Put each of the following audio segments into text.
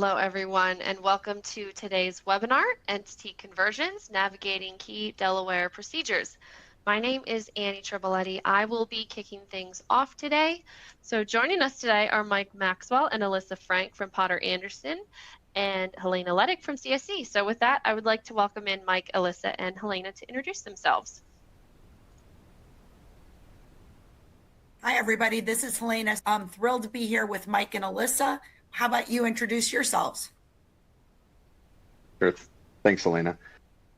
Hello, everyone, and welcome to today's webinar, Entity Conversions, Navigating Key Delaware Procedures. My name is Annie Triboletti. I will be kicking things off today. So joining us today are Mike Maxwell and Alyssa Frank from Potter Anderson and Helena Ledick from CSC. So with that, I would like to welcome in Mike, Alyssa, and Helena to introduce themselves. Hi, everybody. This is Helena. I'm thrilled to be here with Mike and Alyssa. How about you introduce yourselves? Sure. Thanks, Elena.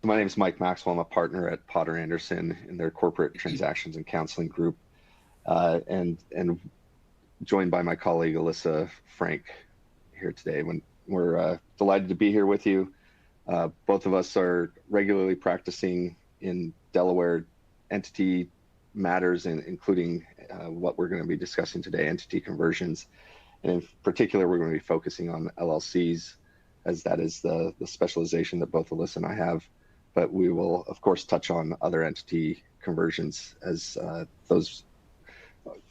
My name is Mike Maxwell. I'm a partner at Potter Anderson in their corporate transactions and counseling group, and joined by my colleague Alyssa Frank here today. We're delighted to be here with you. Both of us are regularly practicing in Delaware entity matters, including what we're going to be discussing today, entity conversions. And in particular, we're going to be focusing on LLCs, as that is the specialization that both Alyssa and I have. But we will, of course, touch on other entity conversions, as those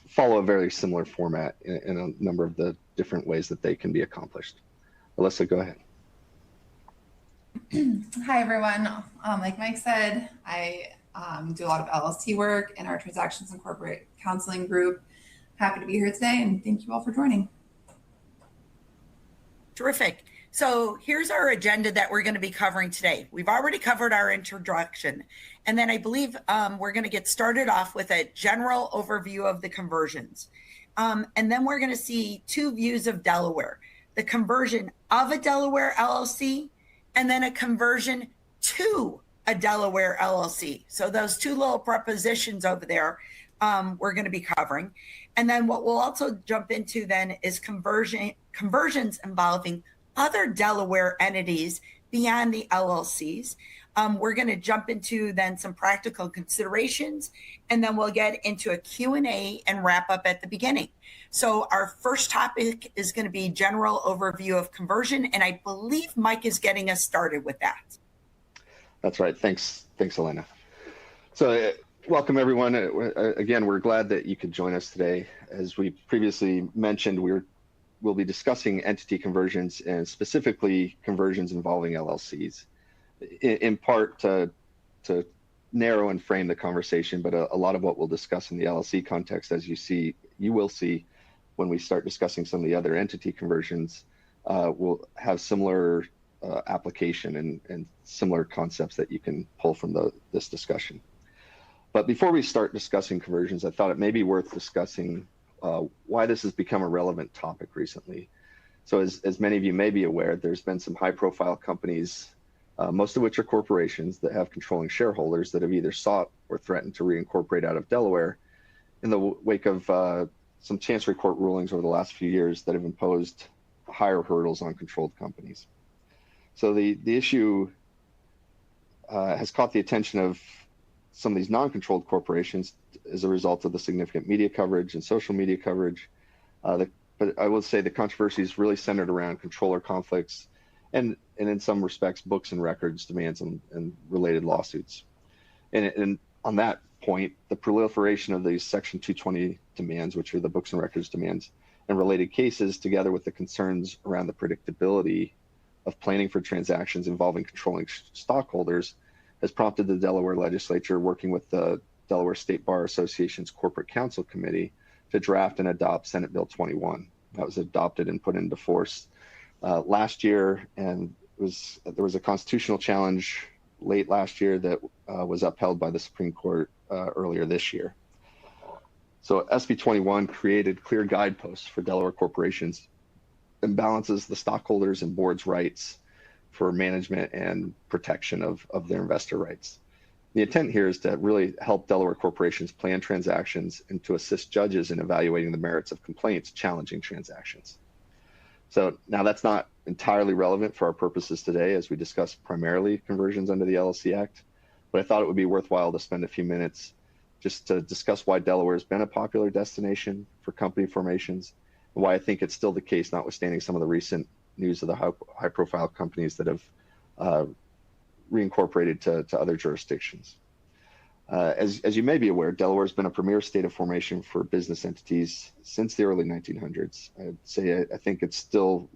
follow a very similar format in a number of the different ways that they can be accomplished. Alyssa, go ahead. Hi, everyone. Like Mike said, I do a lot of LLC work in our transactions and corporate counseling group. Happy to be here today, and thank you all for joining. Terrific. So here's our agenda that we're going to be covering today. We've already covered our introduction, and then I believe we're going to get started off with a general overview of the conversions. And then we're going to see two views of Delaware: the conversion of a Delaware LLC, and then a conversion to a Delaware LLC. So those two little prepositions over there we're going to be covering. And then what we'll also jump into then is conversions involving other Delaware entities beyond the LLCs. We're going to jump into then some practical considerations, and then we'll get into a Q&A and wrap up at the beginning. So our first topic is going to be general overview of conversion, and I believe Mike is getting us started with that. That's right. Thanks, Elena. So welcome, everyone. Again, we're glad that you could join us today. As we previously mentioned, we'll be discussing entity conversions, and specifically conversions involving LLCs, in part to narrow and frame the conversation. But a lot of what we'll discuss in the LLC context, as you will see when we start discussing some of the other entity conversions, will have similar application and similar concepts that you can pull from this discussion. But before we start discussing conversions, I thought it may be worth discussing why this has become a relevant topic recently. So as many of you may be aware, there's been some high-profile companies, most of which are corporations, that have controlling shareholders that have either sought or threatened to reincorporate out of Delaware in the wake of some Chancery Court rulings over the last few years that have imposed higher hurdles on controlled companies. So the issue has caught the attention of some of these non-controlled corporations as a result of the significant media coverage and social media coverage. But I will say the controversy is really centered around controller conflicts and in some respects, books and records demands and related lawsuits. And on that point, the proliferation of these Section 220 demands, which are the books and records demands, and related cases, together with the concerns around the predictability of planning for transactions involving controlling stockholders, has prompted the Delaware legislature, working with the Delaware State Bar Association's Corporate Counsel Committee, to draft and adopt Senate Bill 21. That was adopted and put into force last year, and there was a constitutional challenge late last year that was upheld by the Supreme Court earlier this year. So SB 21 created clear guideposts for Delaware corporations and balances the stockholders and board's rights for management and protection of their investor rights. The intent here is to really help Delaware corporations plan transactions and to assist judges in evaluating the merits of complaints challenging transactions. So now that's not entirely relevant for our purposes today, as we discuss primarily conversions under the LLC Act, but I thought it would be worthwhile to spend a few minutes just to discuss why Delaware has been a popular destination for company formations, and why I think it's still the case, notwithstanding some of the recent news of the high-profile companies that have reincorporated to other jurisdictions. As you may be aware, Delaware has been a premier state of formation for business entities since the early 1900s. I'd say I think it's still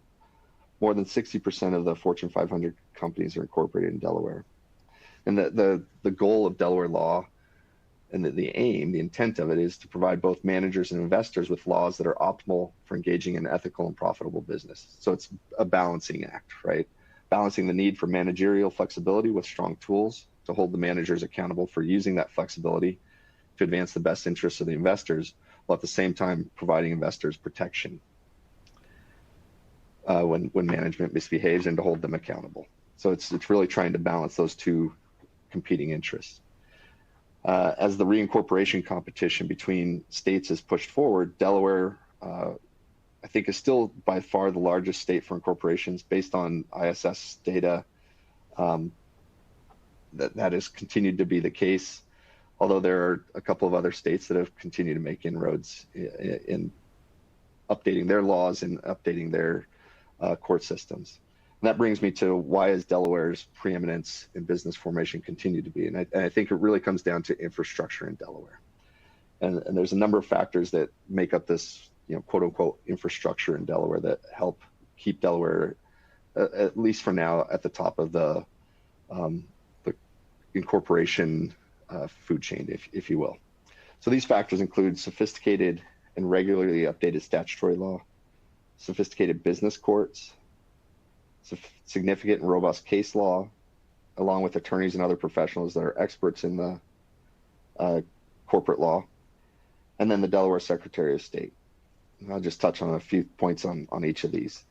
more than 60% of the Fortune 500 companies are incorporated in Delaware. And the goal of Delaware law and the aim, the intent of it is to provide both managers and investors with laws that are optimal for engaging in ethical and profitable business. So it's a balancing act, right? Balancing the need for managerial flexibility with strong tools to hold the managers accountable for using that flexibility to advance the best interests of the investors, while at the same time providing investors protection when management misbehaves and to hold them accountable. So it's really trying to balance those two competing interests. As the reincorporation competition between states is pushed forward, Delaware, I think, is still by far the largest state for incorporations based on ISS data. That has continued to be the case, although there are a couple of other states that have continued to make inroads in updating their laws and updating their court systems. And that brings me to why is Delaware's preeminence in business formation continue to be? And I think it really comes down to infrastructure in Delaware. And there's a number of factors that make up this, quote unquote, infrastructure in Delaware that help keep Delaware, at least for now, at the top of the incorporation food chain, if you will. So these factors include sophisticated and regularly updated statutory law, sophisticated business courts, significant and robust case law, along with attorneys and other professionals that are experts in the corporate law, and then the Delaware Secretary of State. And I'll just touch on a few points on each of these.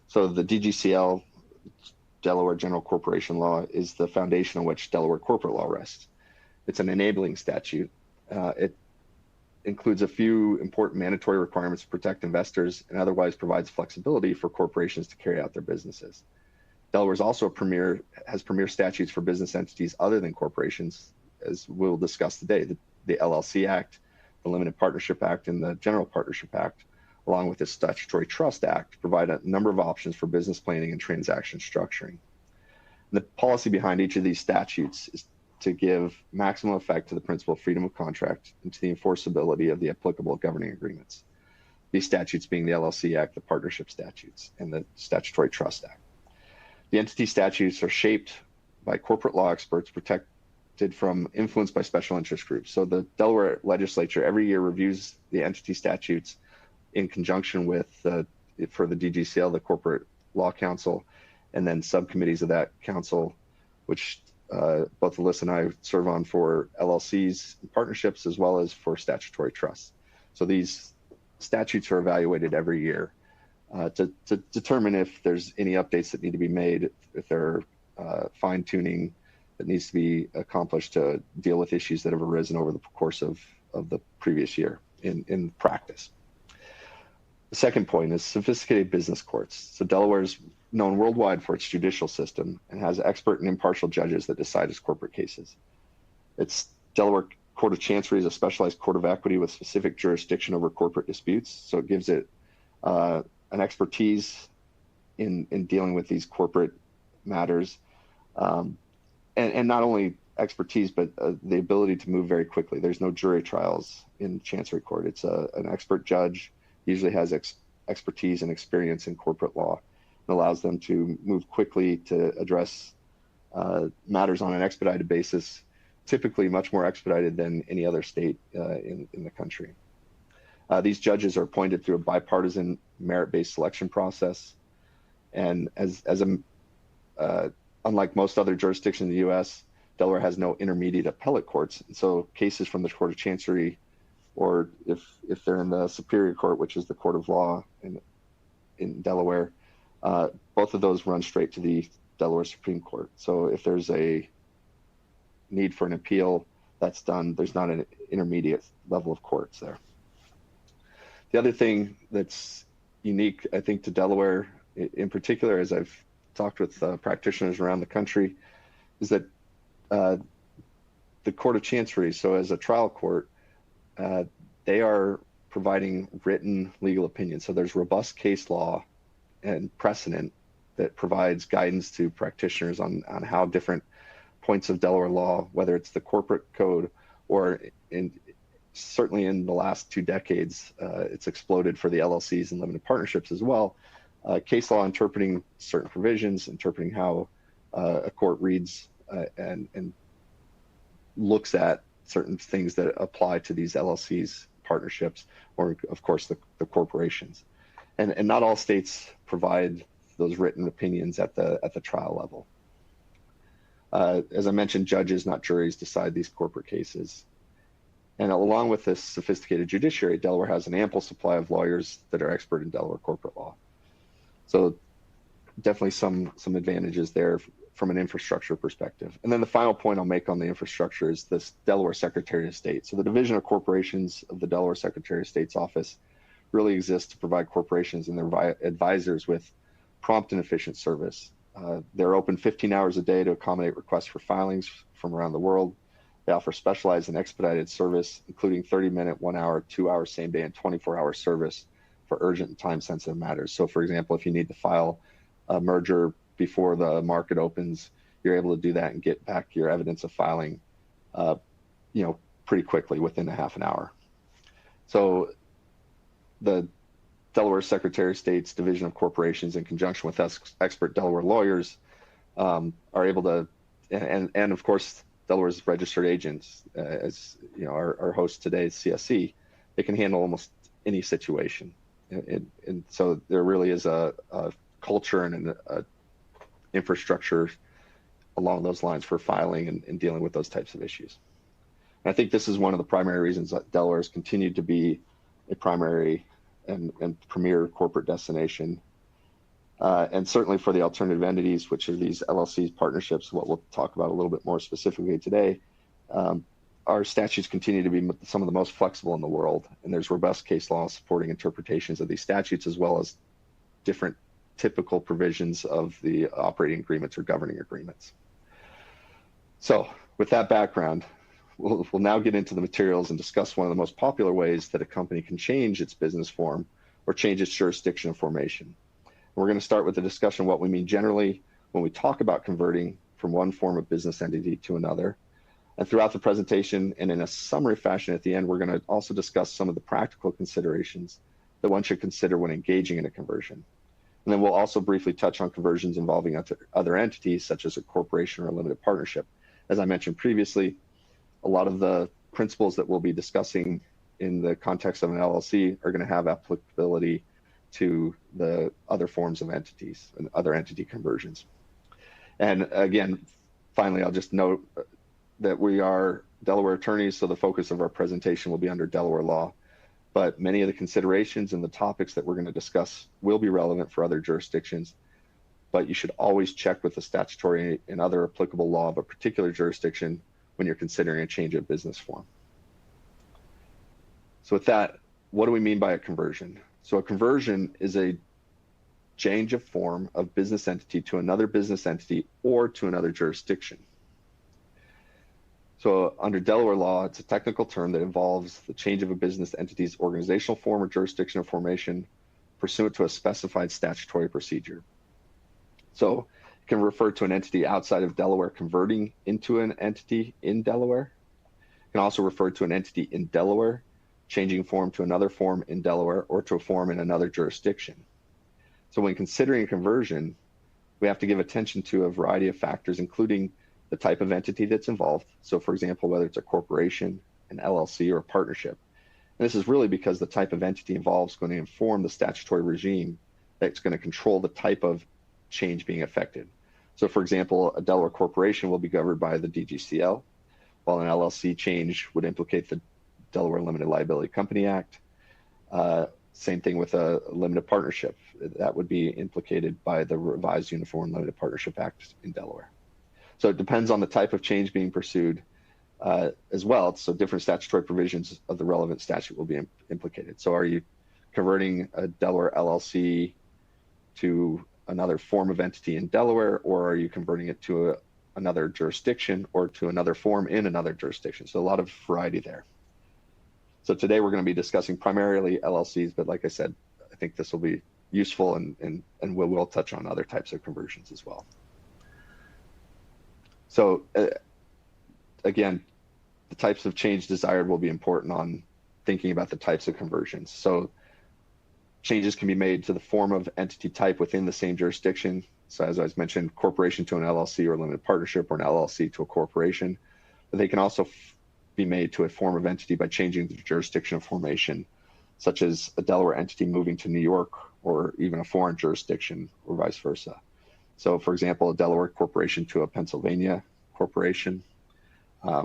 So the DGCL, Delaware General Corporation Law, is the foundation on which Delaware corporate law rests. It's an enabling statute. It includes a few important mandatory requirements to protect investors and otherwise provides flexibility for corporations to carry out their businesses. Delaware is also has premier statutes for business entities other than corporations, as we'll discuss today. The LLC Act, the Limited Partnership Act, and the General Partnership Act, along with the Statutory Trust Act, provide a number of options for business planning and transaction structuring. And the policy behind each of these statutes is to give maximum effect to the principle of freedom of contract and to the enforceability of the applicable governing agreements. These statutes being the LLC Act, the Partnership Statutes, and the Statutory Trust Act. The entity statutes are shaped by corporate law experts protected from influence by special interest groups. So the Delaware legislature every year reviews the entity statutes in conjunction with, for the DGCL, the Corporate Law Council, and then subcommittees of that council, which both Alyssa and I serve on for LLCs and partnerships, as well as for statutory trusts. So these statutes are evaluated every year to determine if there's any updates that need to be made, if there are fine tuning that needs to be accomplished to deal with issues that have arisen over the course of the previous year in practice. The second point is sophisticated business courts. So Delaware is known worldwide for its judicial system and has expert and impartial judges that decide its corporate cases. Its Delaware Court of Chancery is a specialized court of equity with specific jurisdiction over corporate disputes. So it gives it an expertise in dealing with these corporate matters. And not only expertise, but the ability to move very quickly. There's no jury trials in Chancery Court. It's an expert judge, usually has expertise and experience in corporate law, and allows them to move quickly to address matters on an expedited basis, typically much more expedited than any other state in the country. These judges are appointed through a bipartisan merit-based selection process. And unlike most other jurisdictions in the U.S., Delaware has no intermediate appellate courts. And so cases from the Court of Chancery, or if they're in the Superior Court, which is the court of law in Delaware, both of those run straight to the Delaware Supreme Court. So if there's a need for an appeal, that's done. There's not an intermediate level of courts there. The other thing that's unique, I think, to Delaware in particular, as I've talked with practitioners around the country, is that the Court of Chancery, so as a trial court, they are providing written legal opinions. So there's robust case law and precedent that provides guidance to practitioners on how different points of Delaware law, whether it's the corporate code or certainly in the last 2 decades, it's exploded for the LLCs and limited partnerships as well. case law interpreting certain provisions, interpreting how a court reads and looks at certain things that apply to these LLCs, partnerships, or of course the corporations. And not all states provide those written opinions at the trial level. As I mentioned, judges, not juries, decide these corporate cases. And along with this sophisticated judiciary, Delaware has an ample supply of lawyers that are expert in Delaware corporate law. So definitely some advantages there from an infrastructure perspective. And then the final point I'll make on the infrastructure is this Delaware Secretary of State. So the Division of Corporations of the Delaware Secretary of State's office really exists to provide corporations and their advisors with prompt and efficient service. They're open 15 hours a day to accommodate requests for filings from around the world. They offer specialized and expedited service, including 30-minute, 1 hour, 2 hour, same day, and 24-hour service for urgent and time-sensitive matters. So for example, if you need to file a merger before the market opens, you're able to do that and get back your evidence of filing, pretty quickly within a half an hour. So the Delaware Secretary of State's Division of Corporations, in conjunction with expert Delaware lawyers, are able to, and of course, Delaware's registered agents, as you know, our host today, CSC, they can handle almost any situation. And so there really is a culture and a infrastructure along those lines for filing and dealing with those types of issues. And I think this is one of the primary reasons that Delaware has continued to be a primary and premier corporate destination. And certainly for the alternative entities, which are these LLCs, partnerships, what we'll talk about a little bit more specifically today, our statutes continue to be some of the most flexible in the world. And there's robust case law supporting interpretations of these statutes, as well as different typical provisions of the operating agreements or governing agreements. So with that background, we'll now get into the materials and discuss one of the most popular ways that a company can change its business form or change its jurisdiction of formation. We're going to start with a discussion of what we mean generally when we talk about converting from one form of business entity to another. And throughout the presentation and in a summary fashion at the end, we're going to also discuss some of the practical considerations that one should consider when engaging in a conversion. And then we'll also briefly touch on conversions involving other entities, such as a corporation or a limited partnership. As I mentioned previously, a lot of the principles that we'll be discussing in the context of an LLC are going to have applicability to the other forms of entities and other entity conversions. And again, finally, I'll just note that we are Delaware attorneys, so the focus of our presentation will be under Delaware law. But many of the considerations and the topics that we're going to discuss will be relevant for other jurisdictions. But you should always check with the statutory and other applicable law of a particular jurisdiction when you're considering a change of business form. So with that, what do we mean by a conversion? So a conversion is a change of form of business entity to another business entity or to another jurisdiction. So under Delaware law, it's a technical term that involves the change of a business entity's organizational form or jurisdiction of formation pursuant to a specified statutory procedure. So it can refer to an entity outside of Delaware converting into an entity in Delaware. It can also refer to an entity in Delaware changing form to another form in Delaware or to a form in another jurisdiction. So when considering a conversion, we have to give attention to a variety of factors, including the type of entity that's involved. So for example, whether it's a corporation, an LLC, or a partnership. And this is really because the type of entity involved is going to inform the statutory regime that's going to control the type of change being affected. So for example, a Delaware corporation will be governed by the DGCL, while an LLC change would implicate the Delaware Limited Liability Company Act. Same thing with a limited partnership. That would be implicated by the revised Uniform Limited Partnership Act in Delaware. So it depends on the type of change being pursued as well. So different statutory provisions of the relevant statute will be implicated. So are you converting a Delaware LLC to another form of entity in Delaware, or are you converting it to another jurisdiction or to another form in another jurisdiction? So a lot of variety there. So today we're going to be discussing primarily LLCs, but like I said, I think this will be useful and we will touch on other types of conversions as well. So again, the types of change desired will be important on thinking about the types of conversions. So changes can be made to the form of entity type within the same jurisdiction. So as I was mentioned, corporation to an LLC or limited partnership, or an LLC to a corporation. But they can also be made to a form of entity by changing the jurisdiction of formation, such as a Delaware entity moving to New York, or even a foreign jurisdiction, or vice versa. So for example, a Delaware corporation to a Pennsylvania corporation.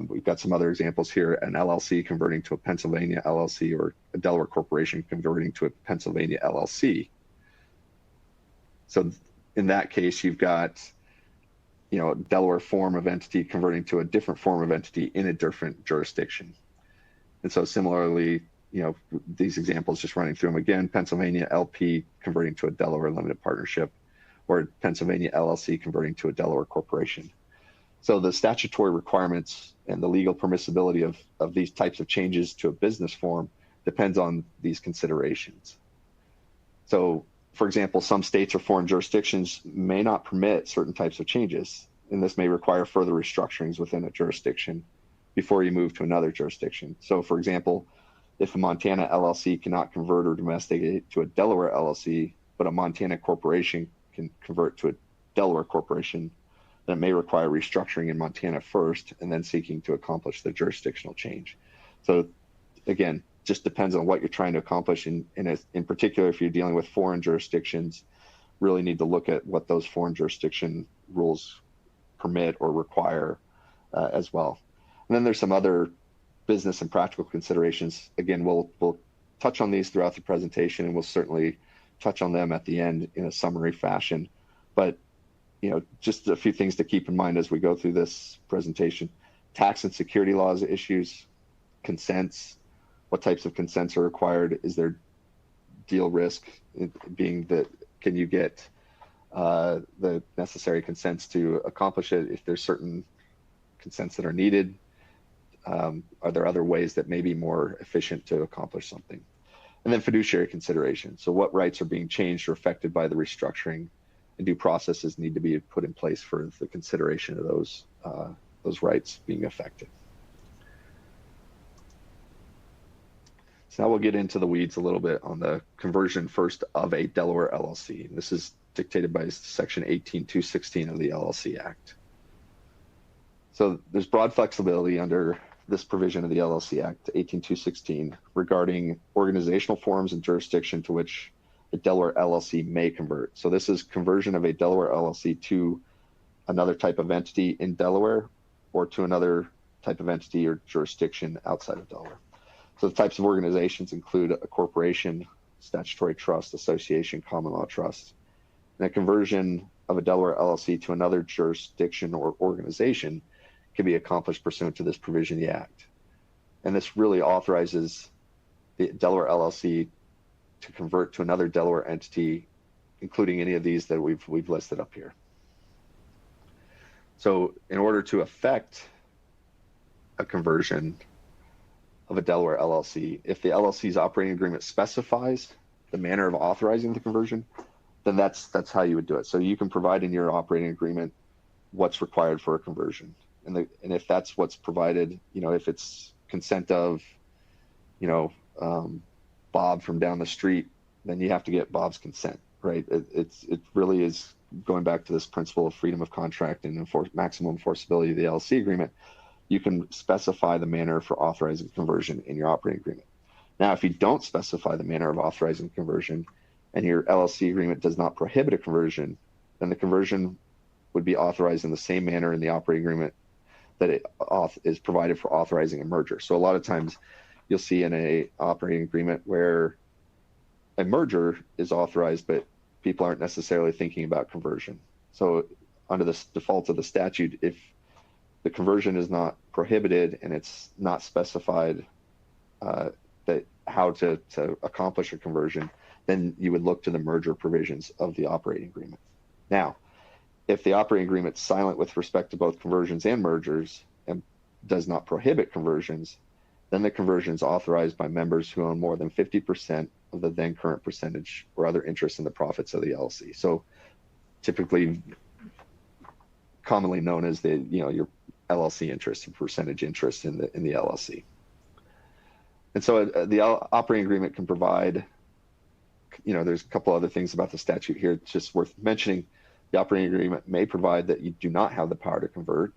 We've got some other examples here: an LLC converting to a Pennsylvania LLC, or a Delaware corporation converting to a Pennsylvania LLC. So in that case, you've got, you know, a Delaware form of entity converting to a different form of entity in a different jurisdiction. And so similarly, you know, these examples, just running through them again: Pennsylvania LP converting to a Delaware limited partnership, or Pennsylvania LLC converting to a Delaware corporation. So the statutory requirements and the legal permissibility of these types of changes to a business form depends on these considerations. So for example, some states or foreign jurisdictions may not permit certain types of changes, and this may require further restructurings within a jurisdiction before you move to another jurisdiction. So for example, if a Montana LLC cannot convert or domesticate to a Delaware LLC, but a Montana corporation can convert to a Delaware corporation, then it may require restructuring in Montana first and then seeking to accomplish the jurisdictional change. So again, just depends on what you're trying to accomplish. In particular, if you're dealing with foreign jurisdictions, really need to look at what those foreign jurisdiction rules permit or require as well. And then there's some other business and practical considerations. Again, we'll touch on these throughout the presentation, and we'll certainly touch on them at the end in a summary fashion. But you know, just a few things to keep in mind as we go through this presentation: tax and security laws issues, consents, what types of consents are required, is there deal risk, being that can you get the necessary consents to accomplish it, if there's certain consents that are needed, are there other ways that may be more efficient to accomplish something? And then fiduciary consideration. So what rights are being changed or affected by the restructuring, and due processes need to be put in place for the consideration of those rights being affected. So now we'll get into the weeds a little bit on the conversion first of a Delaware LLC. This is dictated by Section 18216 of the LLC Act. So there's broad flexibility under this provision of the LLC Act 18216 regarding organizational forms and jurisdiction to which a Delaware LLC may convert. So this is conversion of a Delaware LLC to another type of entity in Delaware, or to another type of entity or jurisdiction outside of Delaware. So the types of organizations include a corporation, statutory trust, association, common law trust. And a conversion of a Delaware LLC to another jurisdiction or organization can be accomplished pursuant to this provision of the Act. And this really authorizes the Delaware LLC to convert to another Delaware entity, including any of these that we've listed up here. So in order to effect a conversion of a Delaware LLC, if the LLC's operating agreement specifies the manner of authorizing the conversion, then that's how you would do it. So you can provide in your operating agreement what's required for a conversion. And if that's what's provided, you know, if it's consent of, you know, Bob from down the street, then you have to get Bob's consent, right? It really is going back to this principle of freedom of contract and maximum enforceability of the LLC agreement. You can specify the manner for authorizing conversion in your operating agreement. Now, if you don't specify the manner of authorizing conversion and your LLC agreement does not prohibit a conversion, then the conversion would be authorized in the same manner in the operating agreement that it is provided for authorizing a merger. So a lot of times you'll see in a operating agreement where a merger is authorized, but people aren't necessarily thinking about conversion. So under the default of the statute, if the conversion is not prohibited and it's not specified that how to accomplish a conversion, then you would look to the merger provisions of the operating agreement. Now, if the operating agreement is silent with respect to both conversions and mergers and does not prohibit conversions, then the conversion is authorized by members who own more than 50% of the then current percentage or other interest in the profits of the LLC. So typically commonly known as your LLC interest, percentage interest in the LLC. And so the operating agreement can provide there's a couple other things about the statute here. It's just worth mentioning. The operating agreement may provide that you do not have the power to convert.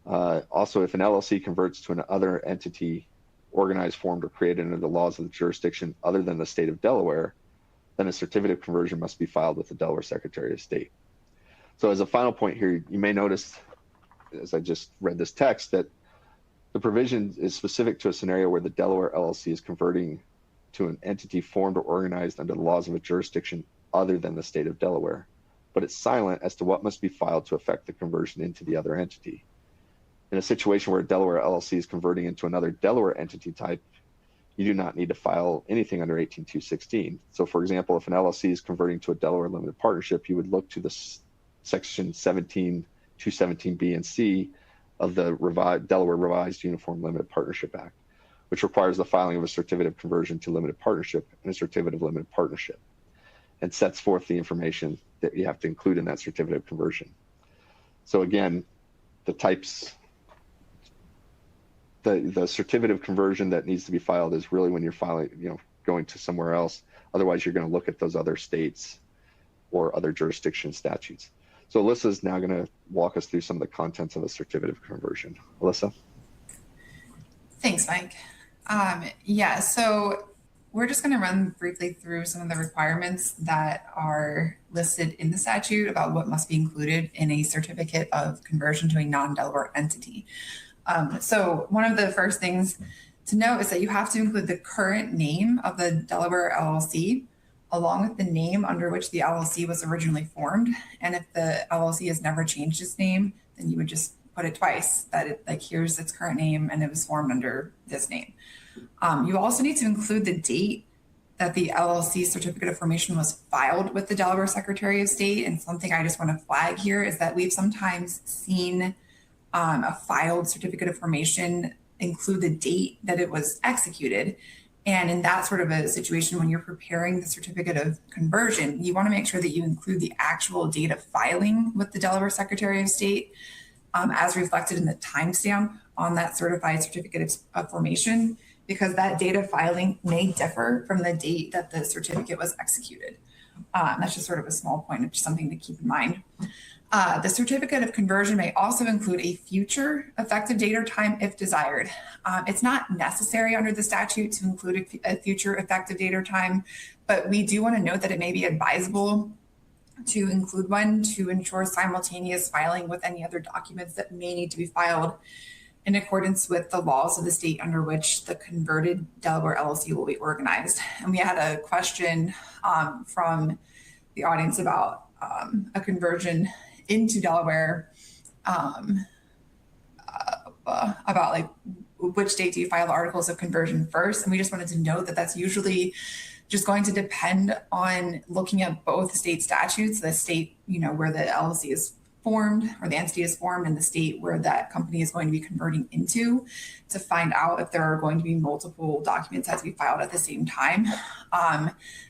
Also, if an LLC converts to another entity organized, formed, or created under the laws of the jurisdiction other than the state of Delaware, then a certificate of conversion must be filed with the Delaware Secretary of State. So as a final point here, you may notice, as I just read this text, that the provision is specific to a scenario where the Delaware LLC is converting to an entity formed or organized under the laws of a jurisdiction other than the state of Delaware, but it's silent as to what must be filed to effect the conversion into the other entity. In a situation where a Delaware LLC is converting into another Delaware entity type, you do not need to file anything under 18216. So for example, if an LLC is converting to a Delaware limited partnership, you would look to the section 217B and C of the Delaware Revised Uniform Limited Partnership Act, which requires the filing of a certificate of conversion to limited partnership and a certificate of limited partnership, and sets forth the information that you have to include in that certificate of conversion. So again, the types, the certificate of conversion that needs to be filed is really when you're filing, going to somewhere else. Otherwise, you're going to look at those other states or other jurisdiction statutes. So Alyssa is now going to walk us through some of the contents of a certificate of conversion. Alyssa? Thanks, Mike. Yeah, so we're just going to run briefly through some of the requirements that are listed in the statute about what must be included in a certificate of conversion to a non-Delaware entity. So one of the first things to note is that you have to include the current name of the Delaware LLC along with the name under which the LLC was originally formed. And if the LLC has never changed its name, then you would just put it twice, that here's its current name and it was formed under this name. You also need to include the date that the LLC certificate of formation was filed with the Delaware Secretary of State. And something I just want to flag here is that we've sometimes seen a filed certificate of formation include the date that it was executed. And in that sort of a situation, when you're preparing the certificate of conversion, you want to make sure that you include the actual date of filing with the Delaware Secretary of State as reflected in the timestamp on that certified certificate of formation, because that date of filing may differ from the date that the certificate was executed. That's just sort of a small point of something to keep in mind. The certificate of conversion may also include a future effective date or time if desired. It's not necessary under the statute to include a future effective date or time, but we do want to note that it may be advisable to include one to ensure simultaneous filing with any other documents that may need to be filed in accordance with the laws of the state under which the converted Delaware LLC will be organized. And we had a question from the audience about a conversion into Delaware, about like which date do you file articles of conversion first? And we just wanted to note that that's usually just going to depend on looking at both state statutes, the state, where the LLC is formed or the entity is formed, and the state where that company is going to be converting into, to find out if there are going to be multiple documents that have to be filed at the same time.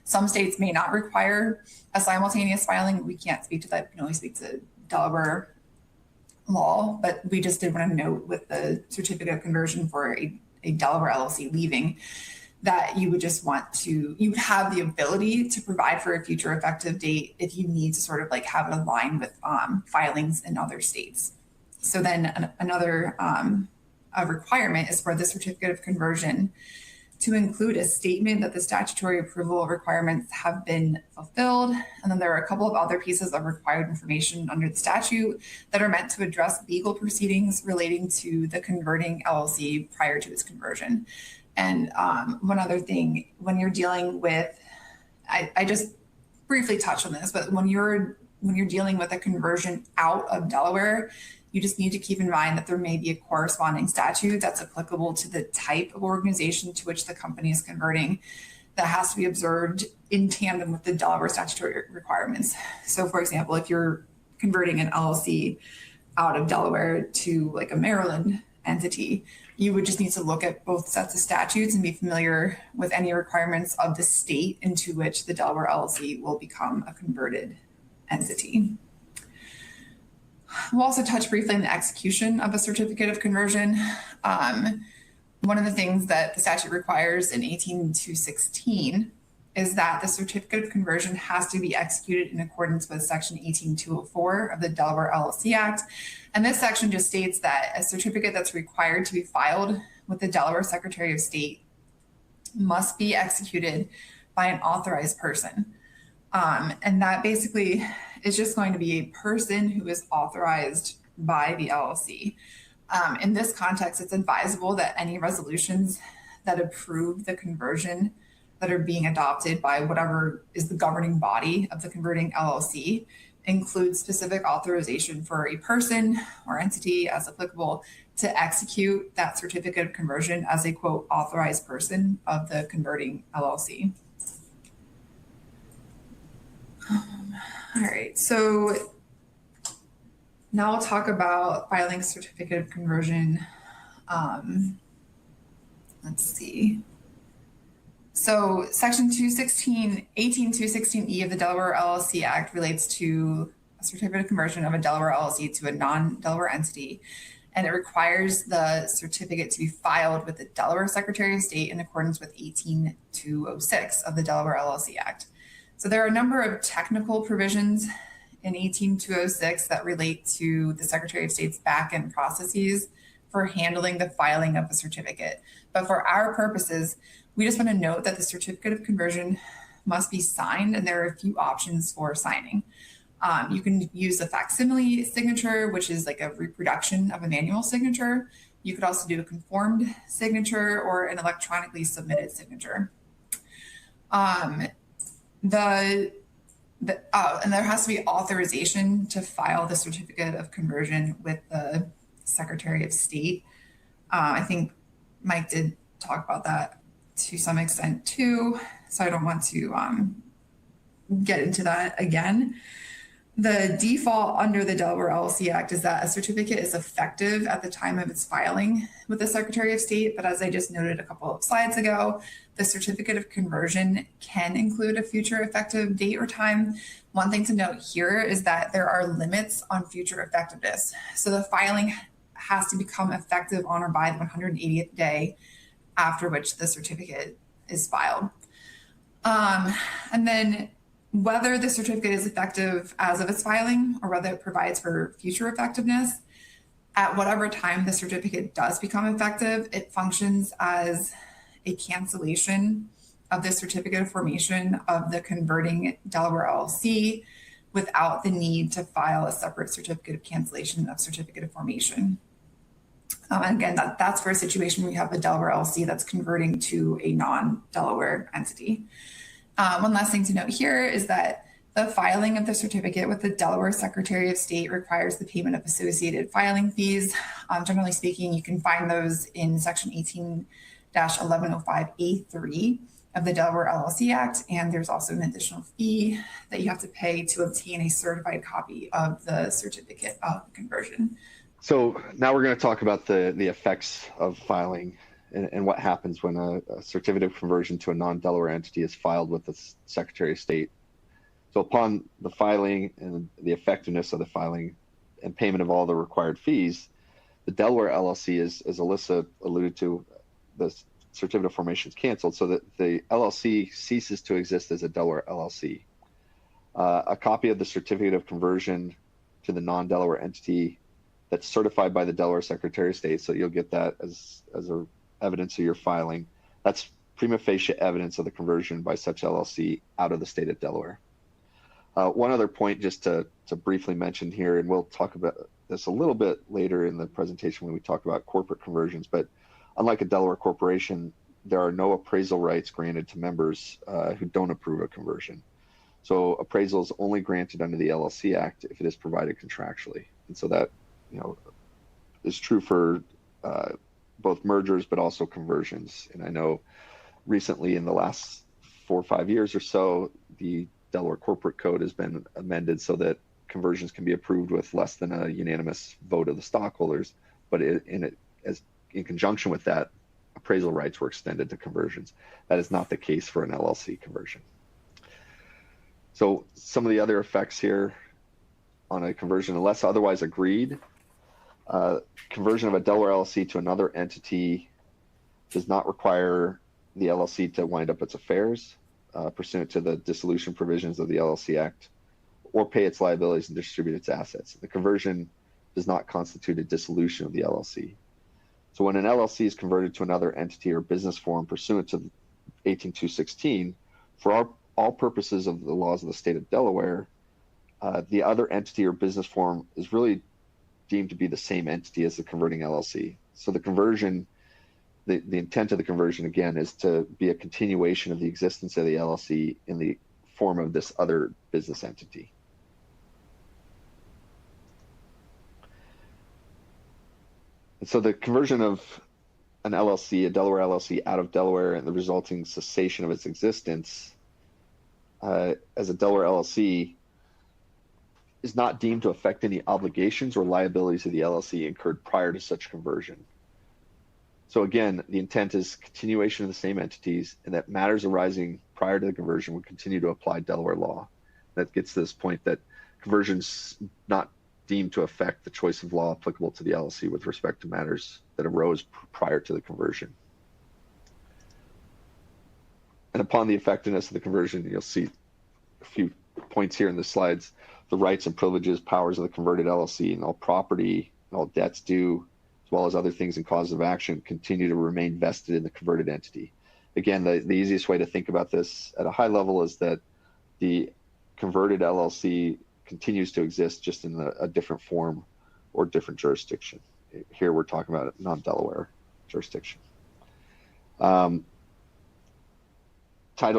Some states may not require a simultaneous filing. We can't speak to that. We can only speak to Delaware law, but we just did want to note with the certificate of conversion for a Delaware LLC leaving that you would have the ability to provide for a future effective date if you need to sort of like have it aligned with filings in other states. So then another a requirement is for the certificate of conversion to include a statement that the statutory approval requirements have been fulfilled. And then there are a couple of other pieces of required information under the statute that are meant to address legal proceedings relating to the converting LLC prior to its conversion. And one other thing, when you're dealing with, I just briefly touched on this, but when you're dealing with a conversion out of Delaware, you just need to keep in mind that there may be a corresponding statute that's applicable to the type of organization to which the company is converting that has to be observed in tandem with the Delaware statutory requirements. So for example, if you're converting an LLC out of Delaware to like a Maryland entity, you would just need to look at both sets of statutes and be familiar with any requirements of the state into which the Delaware LLC will become a converted entity. We'll also touch briefly on the execution of a certificate of conversion. One of the things that the statute requires in 18216 is that the certificate of conversion has to be executed in accordance with Section 18204 of the Delaware LLC Act. And this section just states that a certificate that's required to be filed with the Delaware Secretary of State must be executed by an authorized person. And that basically is just going to be a person who is authorized by the LLC. In this context, it's advisable that any resolutions that approve the conversion that are being adopted by whatever is the governing body of the converting LLC include specific authorization for a person or entity as applicable to execute that certificate of conversion as a quote authorized person of the converting LLC. All right, so now we'll talk about filing certificate of conversion. Let's see. So Section 18216E of the Delaware LLC Act relates to a certificate of conversion of a Delaware LLC to a non-Delaware entity, and it requires the certificate to be filed with the Delaware Secretary of State in accordance with 18206 of the Delaware LLC Act. So there are a number of technical provisions in 18206 that relate to the Secretary of State's back-end processes for handling the filing of the certificate. But for our purposes, we just want to note that the certificate of conversion must be signed, and there are a few options for signing. You can use a facsimile signature, which is like a reproduction of a manual signature. You could also do a conformed signature or an electronically submitted signature. And there has to be authorization to file the certificate of conversion with the Secretary of State. I think Mike did talk about that to some extent too, so I don't want to get into that again. The default under the Delaware LLC Act is that a certificate is effective at the time of its filing with the Secretary of State, but as I just noted a couple of slides ago, the certificate of conversion can include a future effective date or time. One thing to note here is that there are limits on future effectiveness. So the filing has to become effective on or by the 180th day after which the certificate is filed. And then whether the certificate is effective as of its filing or whether it provides for future effectiveness, at whatever time the certificate does become effective, it functions as a cancellation of the certificate of formation of the converting Delaware LLC without the need to file a separate certificate of cancellation of certificate of formation. And again, that's for a situation where you have a Delaware LLC that's converting to a non-Delaware entity. One last thing to note here is that the filing of the certificate with the Delaware Secretary of State requires the payment of associated filing fees. Generally speaking, you can find those in Section 18-1105A3 of the Delaware LLC Act, and there's also an additional fee that you have to pay to obtain a certified copy of the certificate of conversion. So now we're going to talk about the effects of filing and what happens when a certificate of conversion to a non-Delaware entity is filed with the Secretary of State. So upon the filing and the effectiveness of the filing and payment of all the required fees, the Delaware LLC is, as Alyssa alluded to, the certificate of formation is canceled so that the LLC ceases to exist as a Delaware LLC. A copy of the certificate of conversion to the non-Delaware entity that's certified by the Delaware Secretary of State, so you'll get that as a evidence of your filing. That's prima facie evidence of the conversion by such LLC out of the state of Delaware. One other point just to briefly mention here, and we'll talk about this a little bit later in the presentation when we talk about corporate conversions, but unlike a Delaware corporation, there are no appraisal rights granted to members who don't approve a conversion. So appraisal is only granted under the LLC Act if it is provided contractually. And so that, is true for both mergers, but also conversions. And I know recently in the last 4 or 5 years or so, the Delaware Corporate Code has been amended so that conversions can be approved with less than a unanimous vote of the stockholders. But in conjunction with that, appraisal rights were extended to conversions. That is not the case for an LLC conversion. So some of the other effects here on a conversion, unless otherwise agreed, conversion of a Delaware LLC to another entity does not require the LLC to wind up its affairs. pursuant to the dissolution provisions of the LLC Act, or pay its liabilities and distribute its assets. The conversion does not constitute a dissolution of the LLC. So when an LLC is converted to another entity or business form pursuant to 18216, for all purposes of the laws of the state of Delaware, the other entity or business form is really deemed to be the same entity as the converting LLC. So the conversion, the intent of the conversion, again, is to be a continuation of the existence of the LLC in the form of this other business entity. And so the conversion of an LLC, a Delaware LLC, out of Delaware and the resulting cessation of its existence as a Delaware LLC is not deemed to affect any obligations or liabilities of the LLC incurred prior to such conversion. So again, the intent is continuation of the same entities, and that matters arising prior to the conversion would continue to apply Delaware law. That gets to this point that conversion's not deemed to affect the choice of law applicable to the LLC with respect to matters that arose prior to the conversion. And upon the effectiveness of the conversion, you'll see a few points here in the slides. The rights and privileges, powers of the converted LLC, and all property and all debts due, as well as other things and causes of action, continue to remain vested in the converted entity. Again, the easiest way to think about this at a high level is that the converted LLC continues to exist just in a different form or different jurisdiction. Here we're talking about a non-Delaware jurisdiction. Title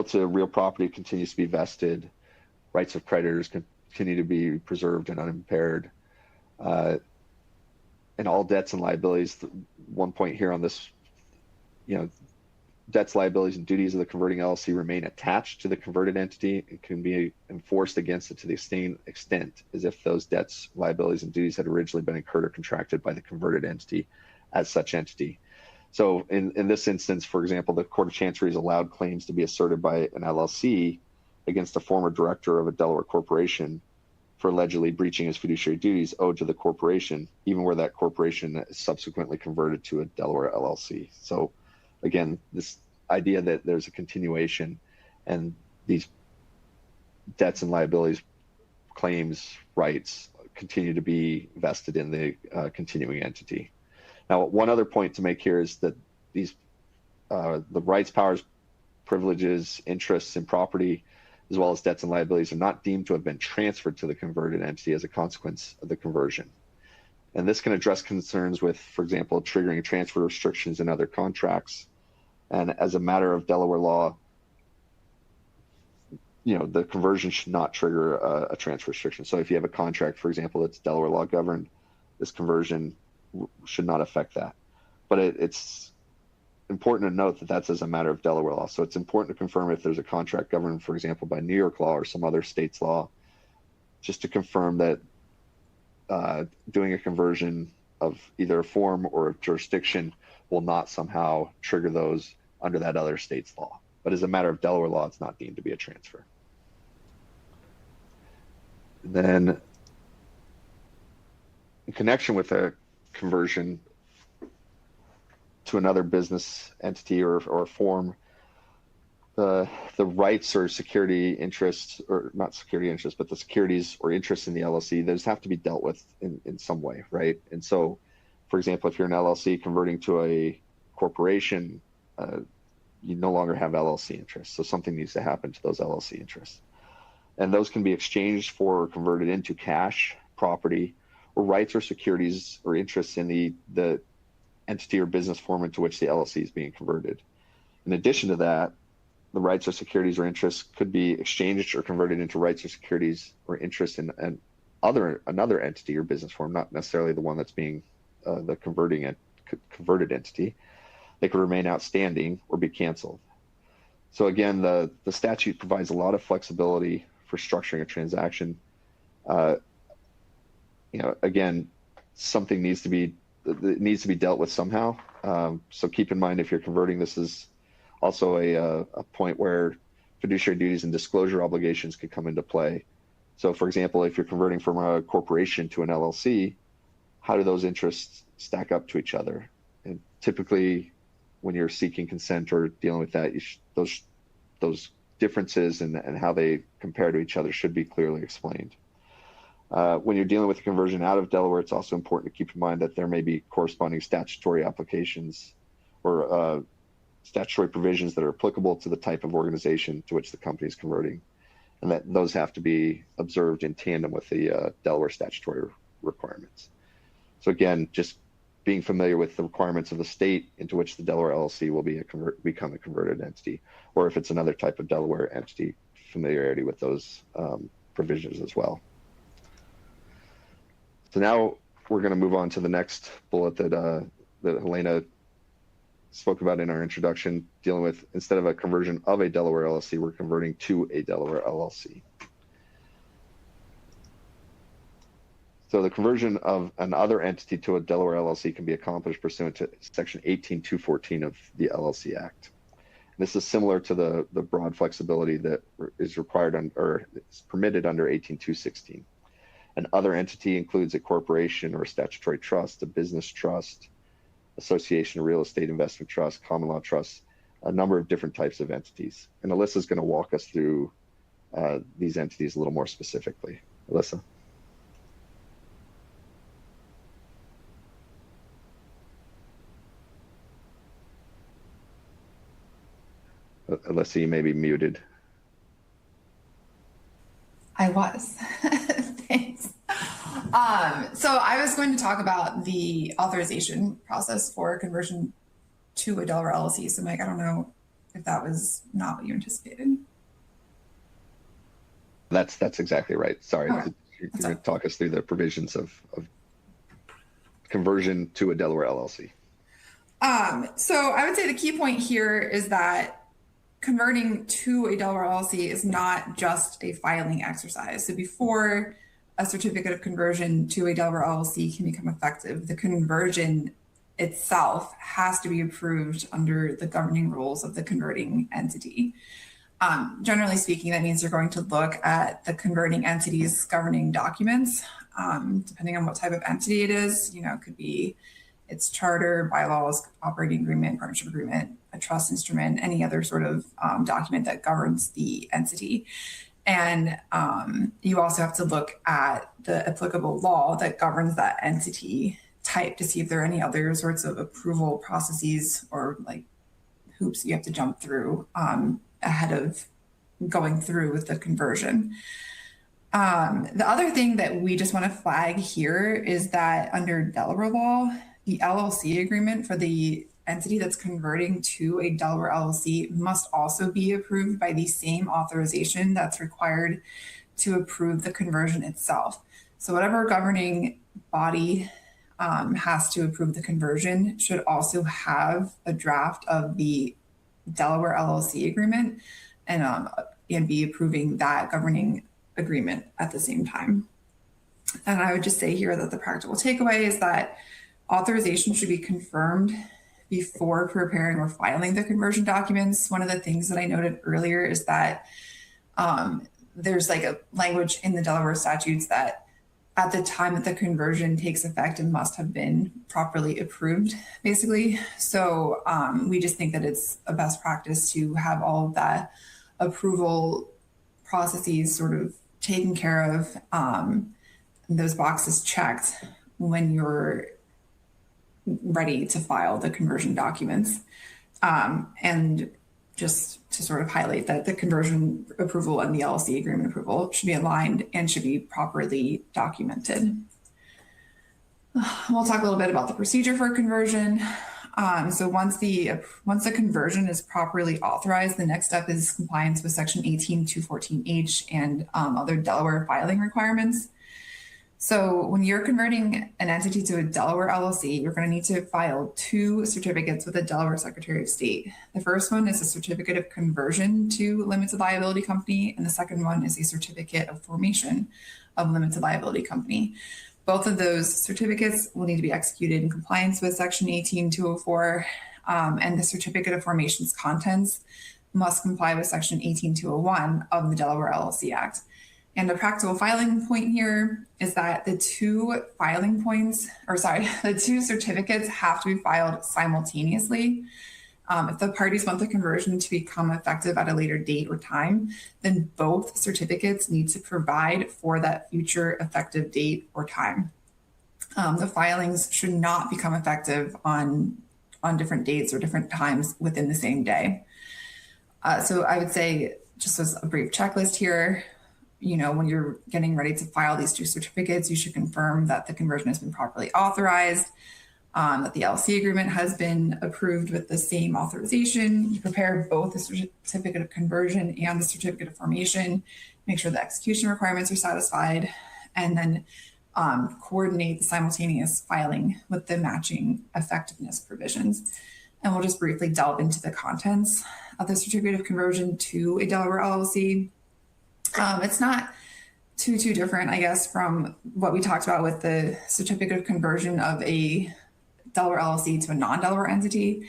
to real property continues to be vested. Rights of creditors continue to be preserved and unimpaired. And all debts and liabilities, one point here on this, debts, liabilities, and duties of the converting LLC remain attached to the converted entity and can be enforced against it to the same extent as if those debts, liabilities, and duties had originally been incurred or contracted by the converted entity as such entity. So in this instance, for example, the Court of Chancery has allowed claims to be asserted by an LLC against a former director of a Delaware corporation for allegedly breaching his fiduciary duties owed to the corporation, even where that corporation is subsequently converted to a Delaware LLC. So again, this idea that there's a continuation and these debts and liabilities, claims, rights continue to be vested in the continuing entity. Now, one other point to make here is that these the rights, powers, privileges, interests, and property, as well as debts and liabilities, are not deemed to have been transferred to the converted entity as a consequence of the conversion. And this can address concerns with, for example, triggering transfer restrictions in other contracts. And as a matter of Delaware law, the conversion should not trigger a transfer restriction. So if you have a contract, for example, that's Delaware law governed, this conversion should not affect that. But it's important to note that that's as a matter of Delaware law. So it's important to confirm if there's a contract governed, for example, by New York law or some other state's law, just to confirm that doing a conversion of either a form or a jurisdiction will not somehow trigger those under that other state's law. But as a matter of Delaware law, it's not deemed to be a transfer. And then in connection with a conversion to another business entity or form, the rights or security interests, or not security interests, but the securities or interests in the LLC, those have to be dealt with in some way, right? And so, for example, if you're an LLC converting to a corporation, you no longer have LLC interests. So something needs to happen to those LLC interests. And those can be exchanged for or converted into cash, property, or rights or securities or interests in the entity or business form into which the LLC is being converted. In addition to that, the rights or securities or interests could be exchanged or converted into rights or securities or interests in another entity or business form, not necessarily the one that's being the converted entity. They could remain outstanding or be canceled. So again, the statute provides a lot of flexibility for structuring a transaction. Again, something needs to be dealt with somehow. So keep in mind, if you're converting, this is also a point where fiduciary duties and disclosure obligations could come into play. So for example, if you're converting from a corporation to an LLC, how do those interests stack up to each other? And typically when you're seeking consent or dealing with that, those differences and how they compare to each other should be clearly explained. When you're dealing with a conversion out of Delaware, it's also important to keep in mind that there may be corresponding statutory applications or statutory provisions that are applicable to the type of organization to which the company is converting, and that those have to be observed in tandem with the Delaware statutory requirements. So again, just being familiar with the requirements of the state into which the Delaware LLC will become a converted entity, or if it's another type of Delaware entity, familiarity with those provisions as well. So now we're going to move on to the next bullet that Helena spoke about in our introduction, dealing with, instead of a conversion of a Delaware LLC, we're converting to a Delaware LLC. So the conversion of another entity to a Delaware LLC can be accomplished pursuant to Section 18214 of the LLC Act. This is similar to the broad flexibility that is required or is permitted under 18216. An other entity includes a corporation or a statutory trust, a business trust, association, real estate investment trust, common law trust, a number of different types of entities. And Alyssa is going to walk us through these entities a little more specifically. Alyssa. Alyssa, you may be muted. I was. Thanks. So I was going to talk about the authorization process for conversion to a Delaware LLC. So Mike, I don't know if that was not what you anticipated. That's exactly right. Sorry. Okay. You're going to talk us through the provisions of conversion to a Delaware LLC. So I would say the key point here is that converting to a Delaware LLC is not just a filing exercise. So before a certificate of conversion to a Delaware LLC can become effective, the conversion itself has to be approved under the governing rules of the converting entity. Generally speaking, that means you're going to look at the converting entity's governing documents, depending on what type of entity it is. You know, it could be its charter, bylaws, operating agreement, partnership agreement, a trust instrument, any other sort of document that governs the entity. And you also have to look at the applicable law that governs that entity type to see if there are any other sorts of approval processes or like hoops you have to jump through ahead of going through with the conversion. The other thing that we just want to flag here is that under Delaware law, the LLC agreement for the entity that's converting to a Delaware LLC must also be approved by the same authorization that's required to approve the conversion itself. So whatever governing body has to approve the conversion should also have a draft of the Delaware LLC agreement and be approving that governing agreement at the same time. And I would just say here that the practical takeaway is that authorization should be confirmed before preparing or filing the conversion documents. One of the things that I noted earlier is that there's like a language in the Delaware statutes that at the time that the conversion takes effect, it must have been properly approved, basically. So we just think that it's a best practice to have all of that approval processes sort of taken care of, those boxes checked when you're ready to file the conversion documents. And just to sort of highlight that the conversion approval and the LLC agreement approval should be aligned and should be properly documented. We'll talk a little bit about the procedure for conversion. So once the conversion is properly authorized, the next step is compliance with Section 18214H and other Delaware filing requirements. So when you're converting an entity to a Delaware LLC, you're going to need to file 2 certificates with the Delaware Secretary of State. The first one is a certificate of conversion to limited liability company, and the second one is a certificate of formation of limited liability company. Both of those certificates will need to be executed in compliance with Section 18204, and the certificate of formation's contents must comply with Section 18201 of the Delaware LLC Act. And the practical filing point here is that the 2 certificates have to be filed simultaneously. If the parties want the conversion to become effective at a later date or time, then both certificates need to provide for that future effective date or time. The filings should not become effective on different dates or different times within the same day. So I would say, just as a brief checklist here, when you're getting ready to file these two certificates, you should confirm that the conversion has been properly authorized, that the LLC agreement has been approved with the same authorization. You prepare both the certificate of conversion and the certificate of formation, make sure the execution requirements are satisfied, and then coordinate the simultaneous filing with the matching effectiveness provisions. And we'll just briefly delve into the contents of the certificate of conversion to a Delaware LLC. It's not too different, I guess, from what we talked about with the certificate of conversion of a Delaware LLC to a non-Delaware entity.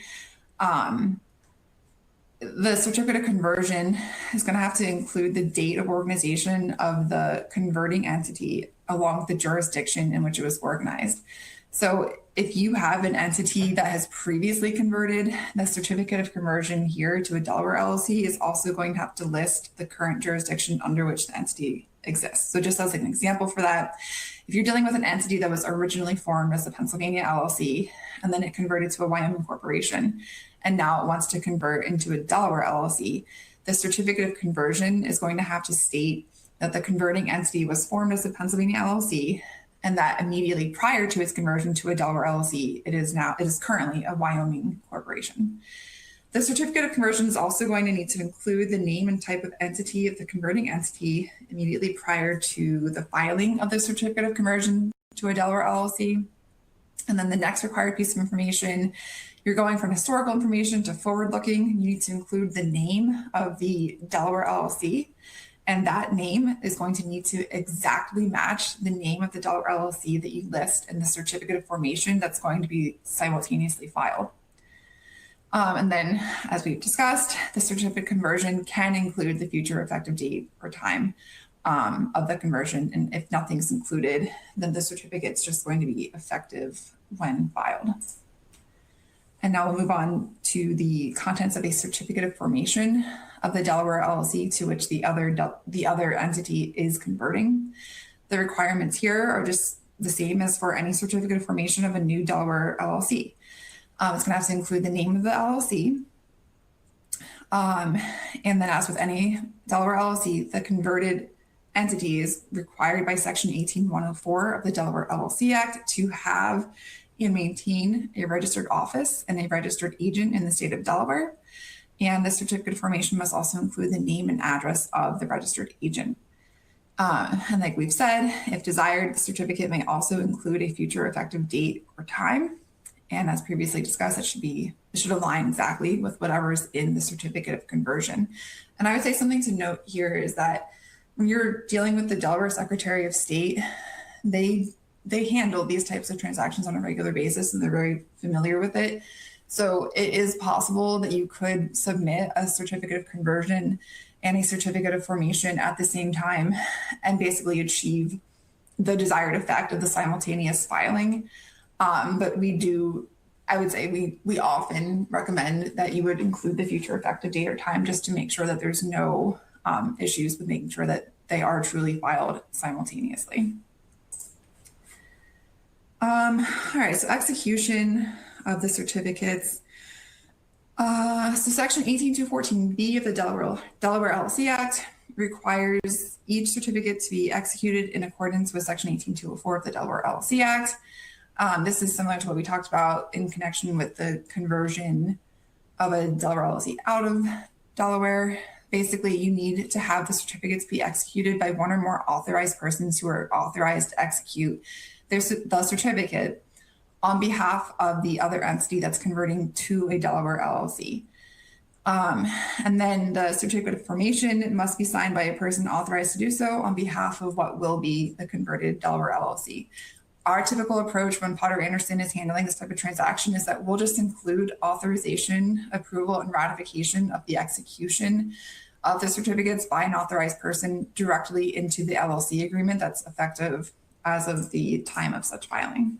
The certificate of conversion is going to have to include the date of organization of the converting entity along with the jurisdiction in which it was organized. So if you have an entity that has previously converted, the certificate of conversion here to a Delaware LLC is also going to have to list the current jurisdiction under which the entity exists. So just as an example for that, if you're dealing with an entity that was originally formed as a Pennsylvania LLC, and then it converted to a Wyoming corporation, and now it wants to convert into a Delaware LLC, the certificate of conversion is going to have to state that the converting entity was formed as a Pennsylvania LLC, and that immediately prior to its conversion to a Delaware LLC, it is currently a Wyoming corporation. The certificate of conversion is also going to need to include the name and type of entity of the converting entity immediately prior to the filing of the certificate of conversion to a Delaware LLC. And then the next required piece of information, you're going from historical information to forward-looking. You need to include the name of the Delaware LLC. And that name is going to need to exactly match the name of the Delaware LLC that you list in the certificate of formation that's going to be simultaneously filed. And then, as we've discussed, the certificate of conversion can include the future effective date or time of the conversion. And if nothing's included, then the certificate's just going to be effective when filed. And now we'll move on to the contents of a certificate of formation of the Delaware LLC to which the other entity is converting. The requirements here are just the same as for any certificate of formation of a new Delaware LLC. It's going to have to include the name of the LLC. And then as with any Delaware LLC, the converted entity is required by Section 18104 of the Delaware LLC Act to have and maintain a registered office and a registered agent in the state of Delaware. And the certificate of formation must also include the name and address of the registered agent. And like we've said, if desired, the certificate may also include a future effective date or time. And as previously discussed, it should align exactly with whatever's in the certificate of conversion. And I would say something to note here is that when you're dealing with the Delaware Secretary of State, they handle these types of transactions on a regular basis and they're very familiar with it. So it is possible that you could submit a certificate of conversion and a certificate of formation at the same time and basically achieve the desired effect of the simultaneous filing. But I would say we often recommend that you would include the future effective date or time just to make sure that there's no issues with making sure that they are truly filed simultaneously. All right, so execution of the certificates. So Section 18214B of the Delaware LLC Act requires each certificate to be executed in accordance with Section 18204 of the Delaware LLC Act. This is similar to what we talked about in connection with the conversion of a Delaware LLC out of Delaware. Basically, you need to have the certificates be executed by one or more authorized persons who are authorized to execute the certificate on behalf of the other entity that's converting to a Delaware LLC. And then the certificate of formation must be signed by a person authorized to do so on behalf of what will be the converted Delaware LLC. Our typical approach when Potter Anderson is handling this type of transaction is that we'll just include authorization, approval, and ratification of the execution of the certificates by an authorized person directly into the LLC agreement that's effective as of the time of such filing.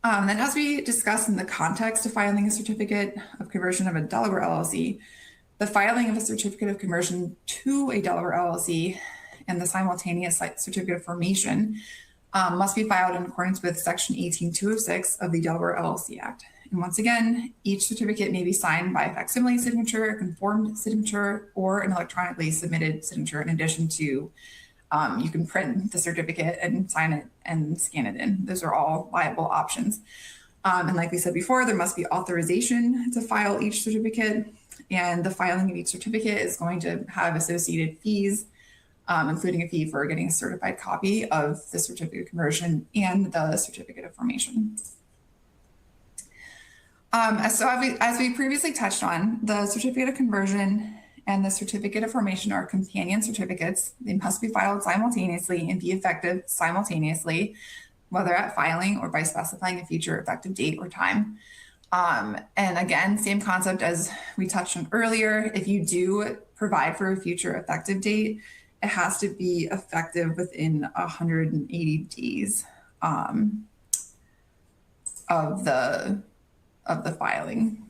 Then as we discussed in the context of filing a certificate of conversion of a Delaware LLC, the filing of a certificate of conversion to a Delaware LLC and the simultaneous certificate of formation must be filed in accordance with Section 18206 of the Delaware LLC Act. And once again, each certificate may be signed by a facsimile signature, a conformed signature, or an electronically submitted signature. In addition to, you can print the certificate and sign it and scan it in. Those are all viable options. And like we said before, there must be authorization to file each certificate, and the filing of each certificate is going to have associated fees, including a fee for getting a certified copy of the certificate of conversion and the certificate of formation. As we previously touched on, the certificate of conversion and the certificate of formation are companion certificates. They must be filed simultaneously and be effective simultaneously, whether at filing or by specifying a future effective date or time. And again, same concept as we touched on earlier. If you do provide for a future effective date, it has to be effective within 180 days of the filing.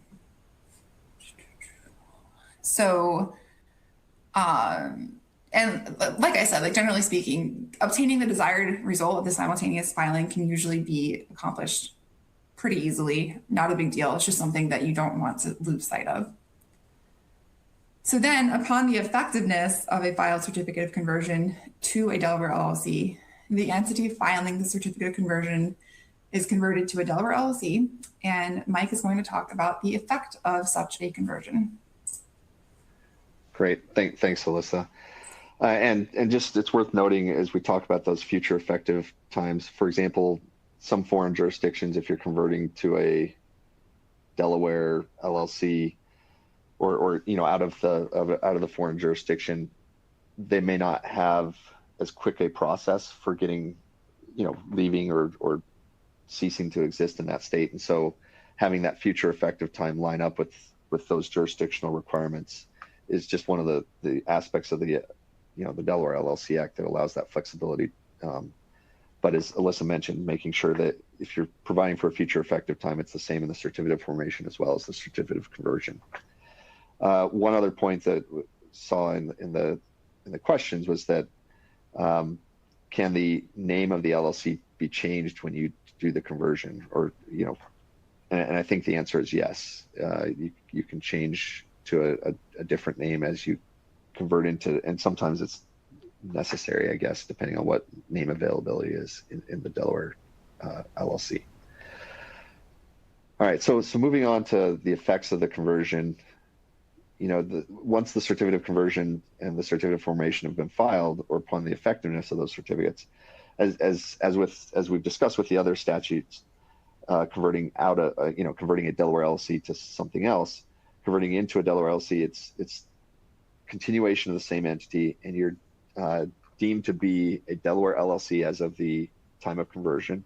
So, and like I said, like generally speaking, obtaining the desired result of the simultaneous filing can usually be accomplished pretty easily. Not a big deal. It's just something that you don't want to lose sight of. So then, upon the effectiveness of a filed certificate of conversion to a Delaware LLC, the entity filing the certificate of conversion is converted to a Delaware LLC, and Mike is going to talk about the effect of such a conversion. Great, thanks, Alyssa. And just it's worth noting as we talk about those future effective times. For example, some foreign jurisdictions, if you're converting to a Delaware LLC, or out of the foreign jurisdiction, they may not have as quick a process for getting, leaving or ceasing to exist in that state. And so having that future effective time line up with those jurisdictional requirements is just one of the aspects of the Delaware LLC Act that allows that flexibility. But as Alyssa mentioned, making sure that if you're providing for a future effective time, it's the same in the certificate of formation as well as the certificate of conversion. One other point that saw in the questions was that can the name of the LLC be changed when you do the conversion, or and I think the answer is yes. You can change to a different name as you convert into, and sometimes it's necessary, I guess, depending on what name availability is in the Delaware LLC. All right, so moving on to the effects of the conversion. Once the certificate of conversion and the certificate of formation have been filed, or upon the effectiveness of those certificates, as we've discussed with the other statutes, converting a Delaware LLC to something else, converting into a Delaware LLC, it's continuation of the same entity, and you're deemed to be a Delaware LLC as of the time of conversion,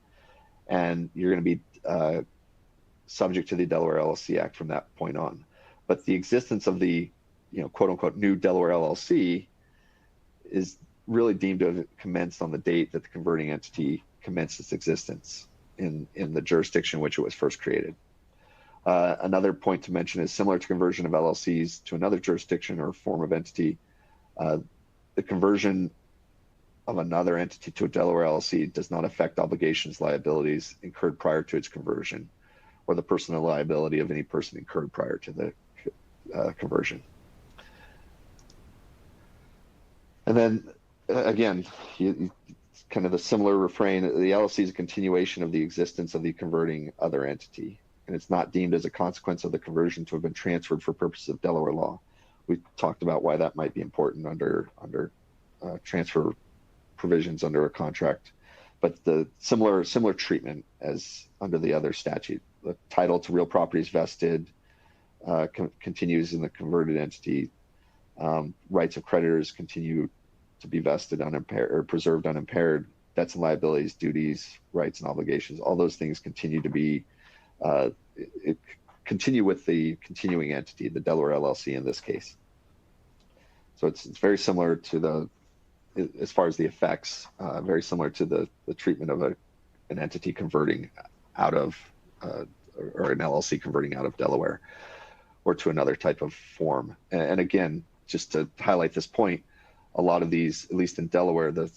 and you're going to be subject to the Delaware LLC Act from that point on. But the existence of the, quote unquote, new Delaware LLC is really deemed to have commenced on the date that the converting entity commenced its existence in the jurisdiction in which it was first created. Another point to mention is similar to conversion of LLCs to another jurisdiction or form of entity, the conversion of another entity to a Delaware LLC does not affect obligations, liabilities incurred prior to its conversion, or the personal liability of any person incurred prior to the conversion. And then again, kind of a similar refrain, the LLC is a continuation of the existence of the converting other entity, and it's not deemed as a consequence of the conversion to have been transferred for purposes of Delaware law. We talked about why that might be important under transfer provisions under a contract, but the similar treatment as under the other statute. The title to real property is vested, continues in the converted entity. Rights of creditors continue to be vested unimpaired or preserved unimpaired. Debts and liabilities, duties, rights and obligations, all those things continue to be continue with the continuing entity, the Delaware LLC in this case. So it's very similar to as far as the effects, very similar to the treatment of an entity converting out of, or an LLC converting out of Delaware or to another type of form. And again, just to highlight this point, a lot of these, at least in Delaware, the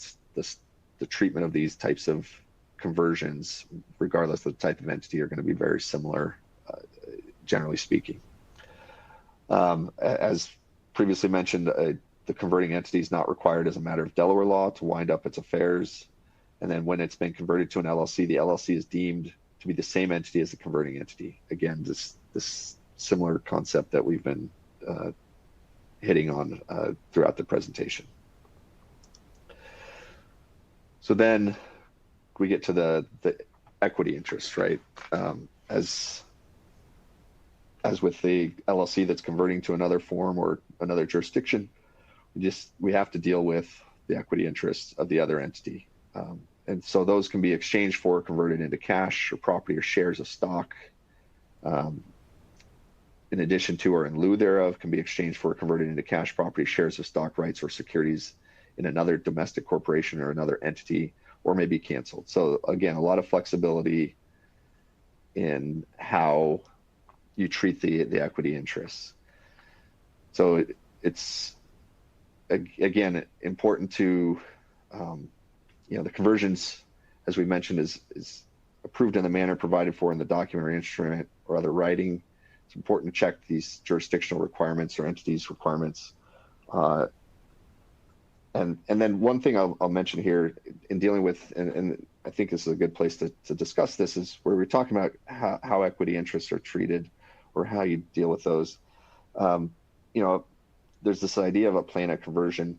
treatment of these types of conversions, regardless of the type of entity, are going to be very similar, generally speaking. As previously mentioned, the converting entity is not required as a matter of Delaware law to wind up its affairs. And then when it's been converted to an LLC, the LLC is deemed to be the same entity as the converting entity. Again, this similar concept that we've been hitting on throughout the presentation. So then we get to the equity interest, right? As with the LLC that's converting to another form or another jurisdiction, we have to deal with the equity interest of the other entity. And so those can be exchanged for, converted into cash or property or shares of stock. In addition to or in lieu thereof, can be exchanged for, converted into cash, property, shares of stock, rights, or securities in another domestic corporation or another entity, or may be canceled. So again, a lot of flexibility in how you treat the equity interests. So it's, again, important to, the conversions, as we mentioned, is approved in the manner provided for in the document or instrument or other writing. It's important to check these jurisdictional requirements or entities requirements. And then one thing I'll mention here in dealing with, and I think this is a good place to discuss this, is where we're talking about how equity interests are treated or how you deal with those. There's this idea of a plan of conversion.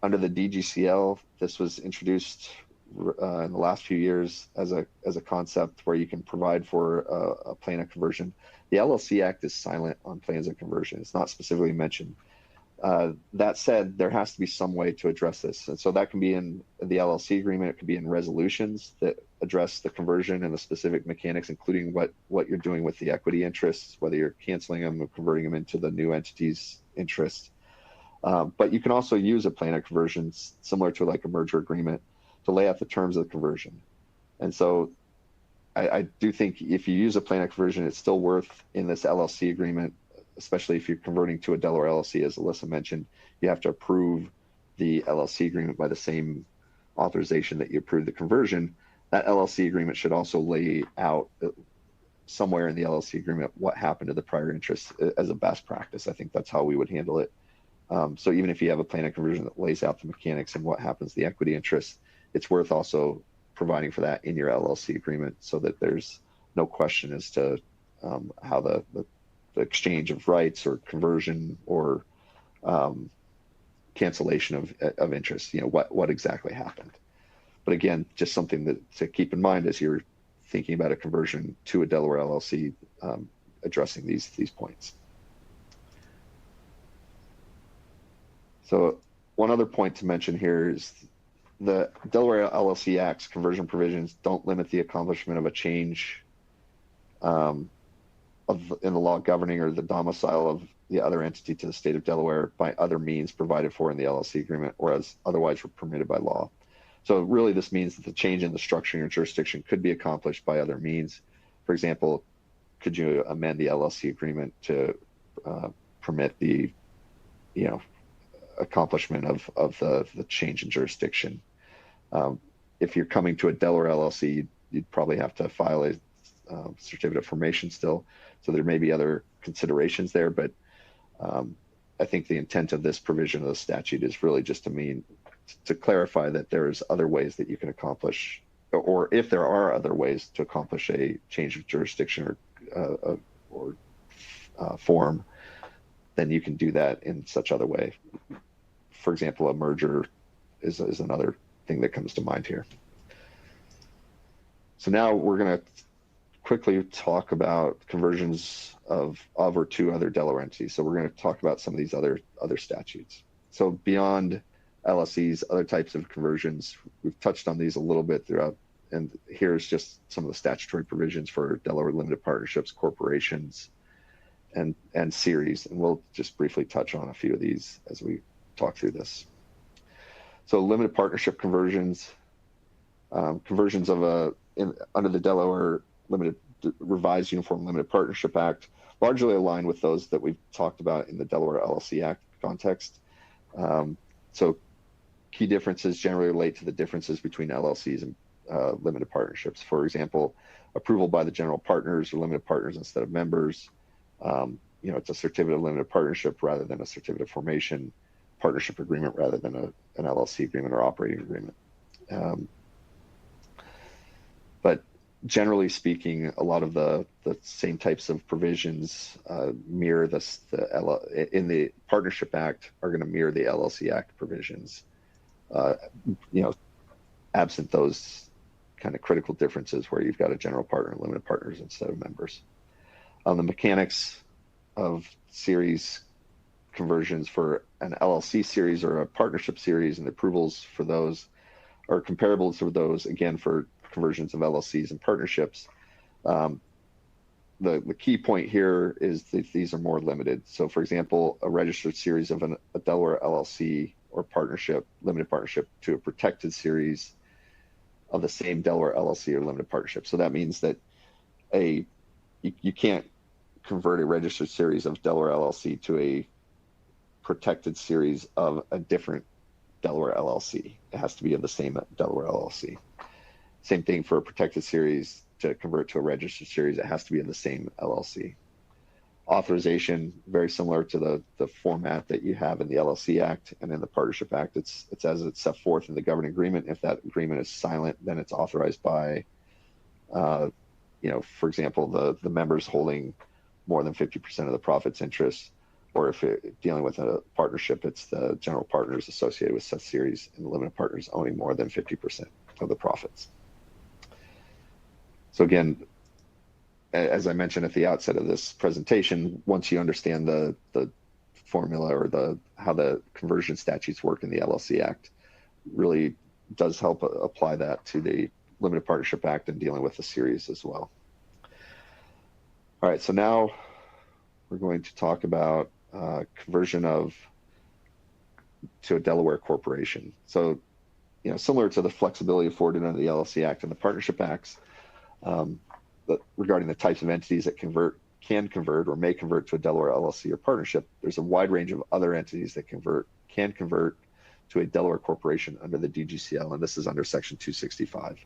Under the DGCL, this was introduced in the last few years as a concept where you can provide for a plan of conversion. The LLC Act is silent on plans of conversion. It's not specifically mentioned. That said, there has to be some way to address this. And so that can be in the LLC agreement. It could be in resolutions that address the conversion and the specific mechanics, including what you're doing with the equity interests, whether you're canceling them or converting them into the new entity's interests. But you can also use a plan of conversion similar to like a merger agreement to lay out the terms of the conversion. And so I do think if you use a plan of conversion, it's still worth in this LLC agreement, especially if you're converting to a Delaware LLC, as Alyssa mentioned, you have to approve the LLC agreement by the same authorization that you approve the conversion. That LLC agreement should also lay out somewhere in the LLC agreement what happened to the prior interest as a best practice. I think that's how we would handle it. So even if you have a plan of conversion that lays out the mechanics and what happens to the equity interest, it's worth also providing for that in your LLC agreement so that there's no question as to how the exchange of rights or conversion or cancellation of interest, what exactly happened. But again, just something to keep in mind as you're thinking about a conversion to a Delaware LLC, addressing these points. So one other point to mention here is the Delaware LLC Act's conversion provisions don't limit the accomplishment of a change in the law governing or the domicile of the other entity to the state of Delaware by other means provided for in the LLC agreement or as otherwise were permitted by law. So really this means that the change in the structuring or jurisdiction could be accomplished by other means. For example, could you amend the LLC agreement to permit the, accomplishment of the change in jurisdiction? If you're coming to a Delaware LLC, you'd probably have to file a certificate of formation still. So there may be other considerations there, but I think the intent of this provision of the statute is really just to clarify that there's other ways that you can accomplish, or if there are other ways to accomplish a change of jurisdiction or form, then you can do that in such other way. For example, a merger is another thing that comes to mind here. So now we're going to quickly talk about conversions of or to other Delaware entities. So we're going to talk about some of these other statutes. So beyond LLCs, other types of conversions, we've touched on these a little bit throughout, and here's just some of the statutory provisions for Delaware limited partnerships, corporations, and series, and we'll just briefly touch on a few of these as we talk through this. So limited partnership conversions, conversions of under the Delaware Revised Uniform Limited Partnership Act, largely aligned with those that we've talked about in the Delaware LLC Act context. So key differences generally relate to the differences between LLCs and limited partnerships. For example, approval by the general partners or limited partners instead of members. It's a certificate of limited partnership rather than a certificate of formation, partnership agreement rather than an LLC agreement or operating agreement. But generally speaking, a lot of the same types of provisions mirror in the Partnership Act are going to mirror the LLC Act provisions. Absent those kind of critical differences where you've got a general partner and limited partners instead of members. The mechanics of series conversions for an LLC series or a partnership series and the approvals for those are comparable to those, again, for conversions of LLCs and partnerships. The key point here is that these are more limited. So for example, a registered series of a Delaware LLC or partnership, limited partnership, to a protected series of the same Delaware LLC or limited partnership. So that means that you can't convert a registered series of Delaware LLC to a protected series of a different Delaware LLC. It has to be of the same Delaware LLC. Same thing for a protected series to convert to a registered series. It has to be in the same LLC. Authorization, very similar to the format that you have in the LLC Act and in the Partnership Act. It's as it's set forth in the governing agreement. If that agreement is silent, then it's authorized by, for example, the members holding more than 50% of the profits interest, or if dealing with a partnership, it's the general partners associated with such series and the limited partners owning more than 50% of the profits. So again, as I mentioned at the outset of this presentation, once you understand the formula or how the conversion statutes work in the LLC Act, really does help apply that to the Limited Partnership Act and dealing with the series as well. All right, so now we're going to talk about conversion to a Delaware corporation. So, similar to the flexibility afforded under the LLC Act and the Partnership Acts, regarding the types of entities that can convert or may convert to a Delaware LLC or partnership, there's a wide range of other entities that can convert to a Delaware corporation under the DGCL, and this is under Section 265.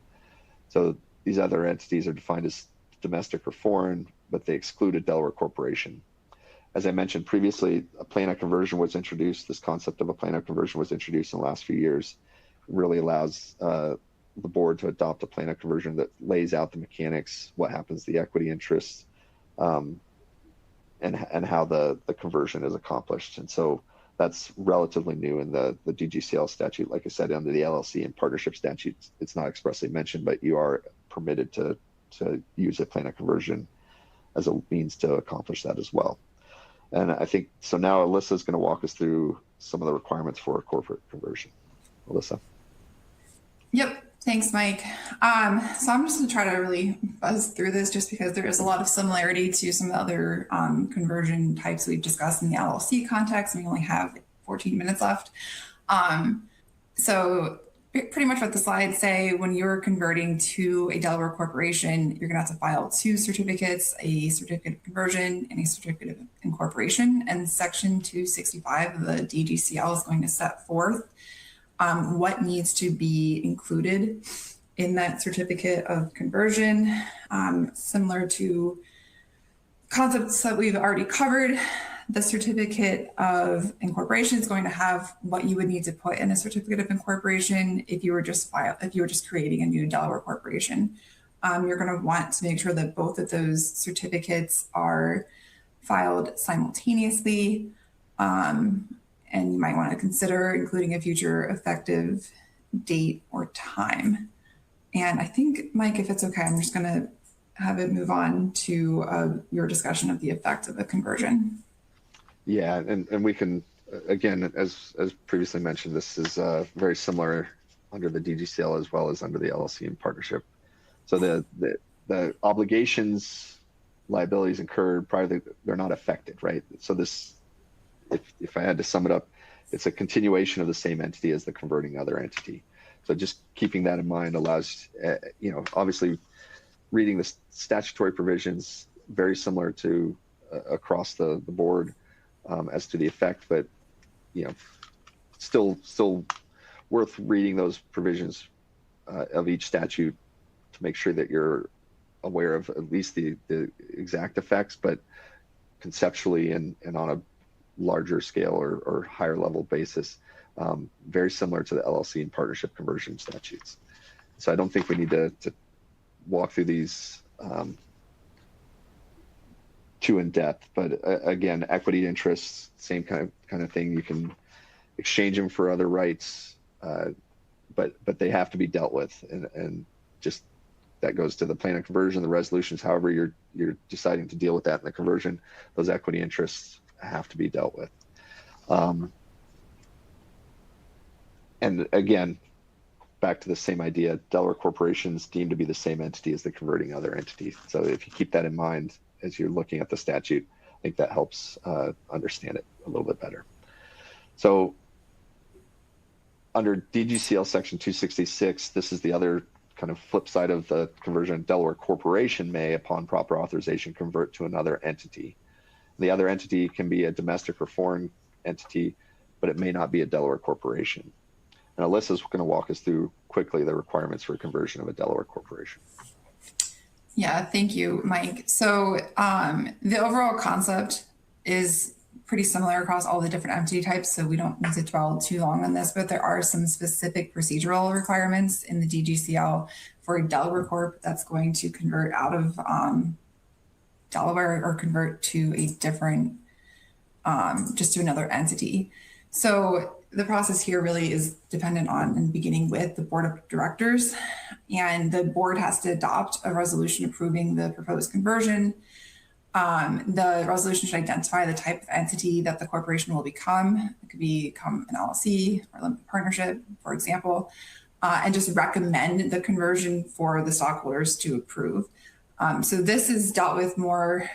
So these other entities are defined as domestic or foreign, but they exclude a Delaware corporation. As I mentioned previously, a plan of conversion was introduced. This concept of a plan of conversion was introduced in the last few years. It really allows the board to adopt a plan of conversion that lays out the mechanics, what happens to the equity interests, and how the conversion is accomplished. And so that's relatively new in the DGCL statute. Like I said, under the LLC and partnership statutes, it's not expressly mentioned, but you are permitted to use a plan of conversion as a means to accomplish that as well. And I think, so now Alyssa is going to walk us through some of the requirements for a corporate conversion. Alyssa. Yep. Thanks, Mike. So I'm just going to try to really buzz through this just because there is a lot of similarity to some of the other conversion types we've discussed in the LLC context. We only have 14 minutes left. So pretty much what the slides say, when you're converting to a Delaware corporation, you're going to have to file two certificates, a certificate of conversion and a certificate of incorporation. And Section 265 of the DGCL is going to set forth what needs to be included in that certificate of conversion. Similar to concepts that we've already covered, the certificate of incorporation is going to have what you would need to put in a certificate of incorporation if you were just creating a new Delaware corporation. You're going to want to make sure that both of those certificates are filed simultaneously. And you might want to consider including a future effective date or time. And I think, Mike, if it's okay, I'm just going to have it move on to your discussion of the effect of a conversion. Yeah, and we can, again, as previously mentioned, this is very similar under the DGCL as well as under the LLC and partnership. So the obligations, liabilities incurred prior, they're not affected, right? So this, if I had to sum it up, it's a continuation of the same entity as the converting other entity. So just keeping that in mind allows, obviously reading the statutory provisions very similar to across the board as to the effect, but still worth reading those provisions of each statute to make sure that you're aware of at least the exact effects, but conceptually and on a larger scale or higher level basis, very similar to the LLC and partnership conversion statutes. So I don't think we need to walk through these too in depth, but again, equity interests, same kind of thing. You can exchange them for other rights, but they have to be dealt with, and just that goes to the plan of conversion, the resolutions, however you're deciding to deal with that in the conversion, those equity interests have to be dealt with. And again, back to the same idea, Delaware corporations deemed to be the same entity as the converting other entity. So if you keep that in mind as you're looking at the statute, I think that helps understand it a little bit better. So under DGCL section 266, this is the other kind of flip side of the conversion. Delaware corporation may, upon proper authorization, convert to another entity. The other entity can be a domestic or foreign entity, but it may not be a Delaware corporation. And Alyssa's going to walk us through quickly the requirements for conversion of a Delaware corporation. Yeah, thank you, Mike. So the overall concept is pretty similar across all the different entity types, so we don't need to dwell too long on this, but there are some specific procedural requirements in the DGCL for a Delaware Corp that's going to convert out of Delaware or convert to a different, just to another entity. So the process here really is dependent on and beginning with the board of directors, and the board has to adopt a resolution approving the proposed conversion. The resolution should identify the type of entity that the corporation will become. It could become an LLC or limited partnership, for example, and just recommend the conversion for the stockholders to approve. So this is dealt with more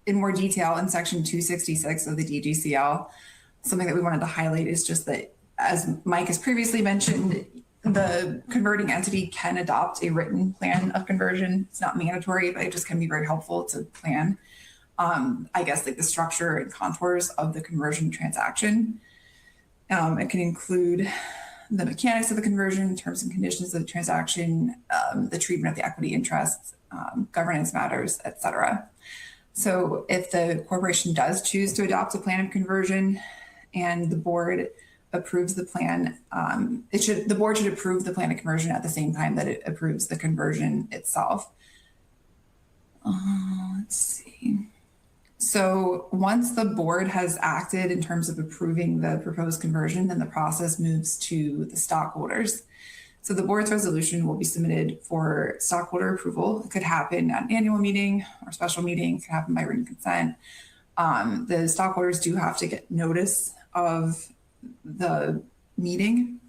in more detail in section 266 of the DGCL. Something that we wanted to highlight is just that, as Mike has previously mentioned, the converting entity can adopt a written plan of conversion. It's not mandatory, but it just can be very helpful to plan, I guess, like the structure and contours of the conversion transaction. It can include the mechanics of the conversion, terms and conditions of the transaction, the treatment of the equity interests, governance matters, et cetera. So if the corporation does choose to adopt a plan of conversion and the board approves the plan, the board should approve the plan of conversion at the same time that it approves the conversion itself. Let's see. So once the board has acted in terms of approving the proposed conversion, then the process moves to the stockholders. So the board's resolution will be submitted for stockholder approval. It could happen at an annual meeting or special meeting. It could happen by written consent. The stockholders do have to get notice of the meeting.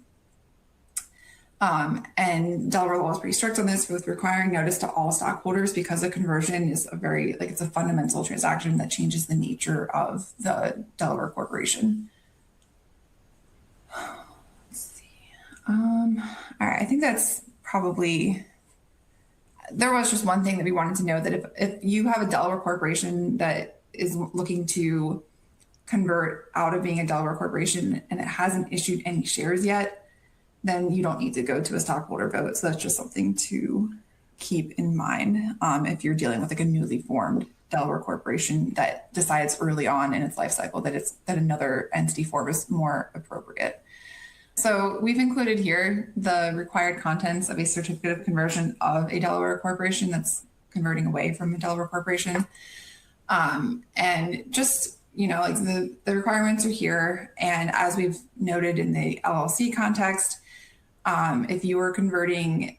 And Delaware law is pretty strict on this with requiring notice to all stockholders because a conversion is it's a fundamental transaction that changes the nature of the Delaware corporation. Let's see. All right, I think that's probably, there was just one thing that we wanted to know, that if you have a Delaware corporation that is looking to convert out of being a Delaware corporation and it hasn't issued any shares yet, then you don't need to go to a stockholder vote. So that's just something to keep in mind if you're dealing with like a newly formed Delaware corporation that decides early on in its life cycle that another entity form is more appropriate. So we've included here the required contents of a certificate of conversion of a Delaware corporation that's converting away from a Delaware corporation. And just, like the requirements are here. And as we've noted in the LLC context, if you are converting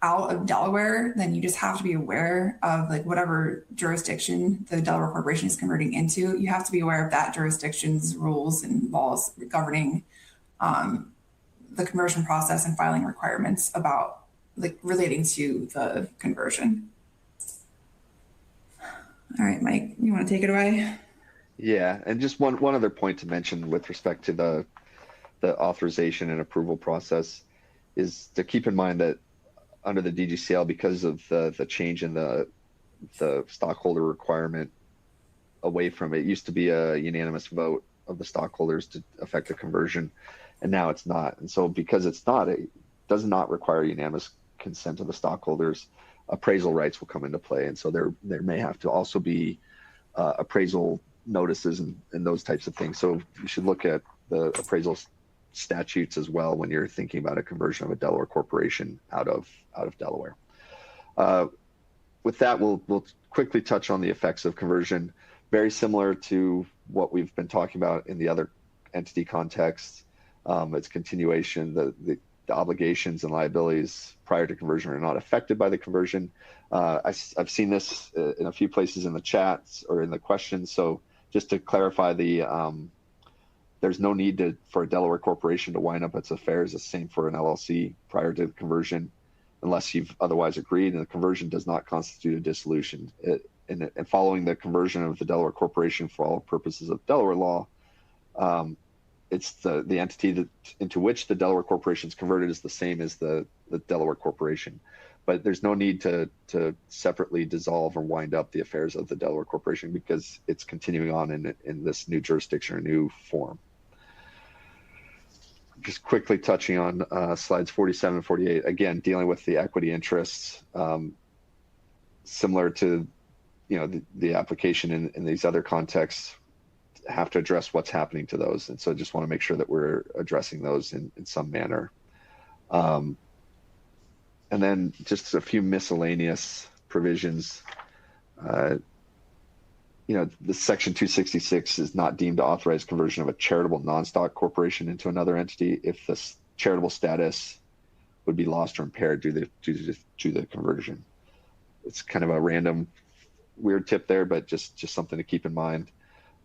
out of Delaware, then you just have to be aware of like whatever jurisdiction the Delaware corporation is converting into. You have to be aware of that jurisdiction's rules and laws governing the conversion process and filing requirements about like relating to the conversion. All right, Mike, you want to take it away? Yeah, and just one other point to mention with respect to the authorization and approval process is to keep in mind that under the DGCL because of the change in the stockholder requirement away from it. Used to be a unanimous vote of the stockholders to affect the conversion, and now it's not. And so because it's not, it does not require unanimous consent of the stockholders, appraisal rights will come into play. And so there may have to also be appraisal notices and those types of things. So you should look at the appraisal statutes as well when you're thinking about a conversion of a Delaware corporation out of Delaware. With that, we'll quickly touch on the effects of conversion. Very similar to what we've been talking about in the other entity contexts. It's continuation. The obligations and liabilities prior to conversion are not affected by the conversion. I've seen this in a few places in the chats or in the questions. So just to clarify, there's no need for a Delaware corporation to wind up its affairs. The same for an LLC prior to the conversion, unless you've otherwise agreed. And the conversion does not constitute a dissolution. And following the conversion of the Delaware corporation for all purposes of Delaware law, it's the entity into which the Delaware corporation is converted is the same as the Delaware corporation. But there's no need to separately dissolve or wind up the affairs of the Delaware corporation because it's continuing on in this new jurisdiction or new form. Just quickly touching on slides 47 and 48, again, dealing with the equity interests, similar to the application in these other contexts, have to address what's happening to those. And so just want to make sure that we're addressing those in some manner. And then just a few miscellaneous provisions. The section 266 is not deemed to authorize conversion of a charitable non-stock corporation into another entity if the charitable status would be lost or impaired due to the conversion. It's kind of a random weird tip there, but just something to keep in mind.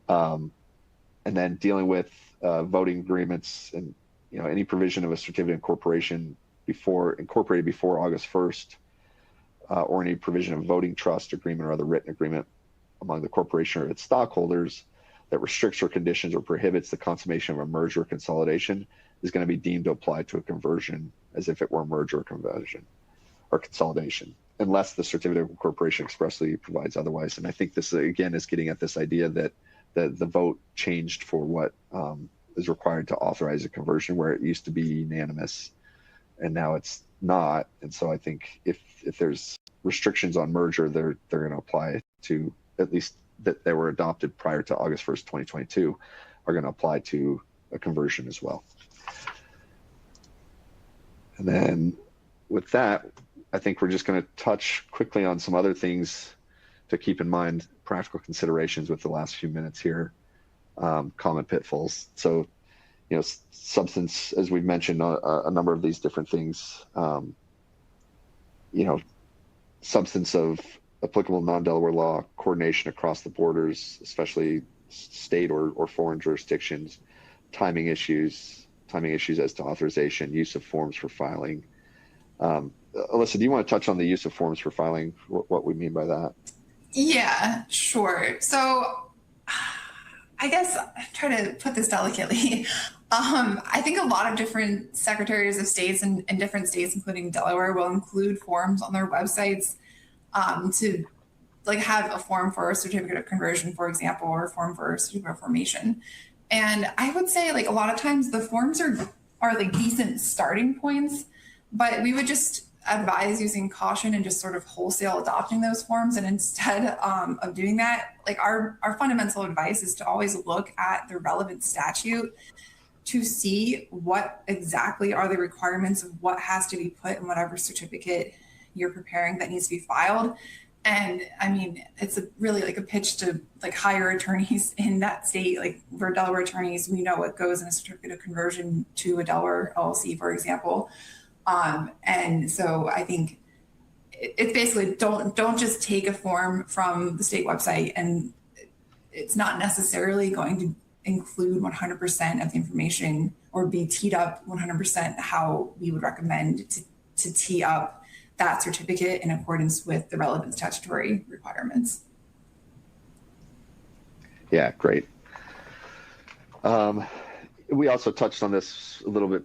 And then dealing with voting agreements and any provision of a certificate of incorporation incorporated before August 1st, or any provision of voting trust agreement or other written agreement among the corporation or its stockholders that restricts or conditions or prohibits the consummation of a merger or consolidation is going to be deemed to apply to a conversion as if it were a merger or conversion or consolidation, unless the certificate of incorporation expressly provides otherwise. And I think this again is getting at this idea that the vote changed for what is required to authorize a conversion, where it used to be unanimous and now it's not. And so I think if there's restrictions on merger, they're going to apply to, at least that they were adopted prior to August 1st, 2022, are going to apply to a conversion as well. And then with that, I think we're just going to touch quickly on some other things to keep in mind, practical considerations with the last few minutes here, common pitfalls. So, substance, as we've mentioned, a number of these different things, substance of applicable non-Delaware law, coordination across the borders, especially state or foreign jurisdictions, timing issues as to authorization, use of forms for filing. Alyssa, do you want to touch on the use of forms for filing, what we mean by that? Yeah, sure. So I guess try to put this delicately. I think a lot of different secretaries of states and different states, including Delaware, will include forms on their websites to have a form for a certificate of conversion, for example, or a form for a certificate of formation. And I would say a lot of times the forms are decent starting points, but we would just advise using caution and just sort of wholesale adopting those forms. And instead of doing that, our fundamental advice is to always look at the relevant statute to see what exactly are the requirements of what has to be put in whatever certificate you're preparing that needs to be filed. And I mean, it's really a pitch to hire attorneys in that state. We're Delaware attorneys, we know what goes in a certificate of conversion to a Delaware LLC, for example. And so I think it's basically don't just take a form from the state website, and it's not necessarily going to include 100% of the information or be teed up 100% how we would recommend to tee up that certificate in accordance with the relevant statutory requirements. Yeah, great. We also touched on this a little bit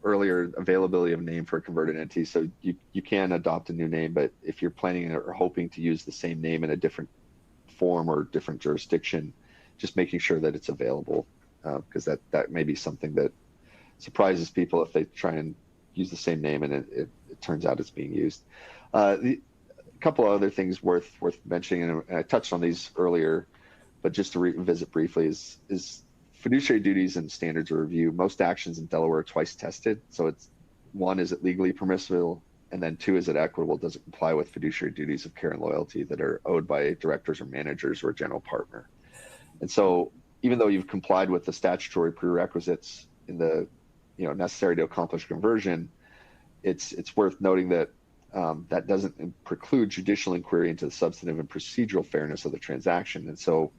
earlier, availability of name for a converted entity. So you can adopt a new name, but if you're planning or hoping to use the same name in a different form or different jurisdiction, just making sure that it's available, because that may be something that surprises people if they try and use the same name and it turns out it's being used. A couple of other things worth mentioning, and I touched on these earlier, but just to revisit briefly, is fiduciary duties and standards of review. Most actions in Delaware are twice tested. So it's one, is it legally permissible? And then two, is it equitable? Does it comply with fiduciary duties of care and loyalty that are owed by directors or managers or a general partner? And so even though you've complied with the statutory prerequisites in the necessary to accomplish conversion, it's worth noting that that doesn't preclude judicial inquiry into the substantive and procedural fairness of the transaction. And so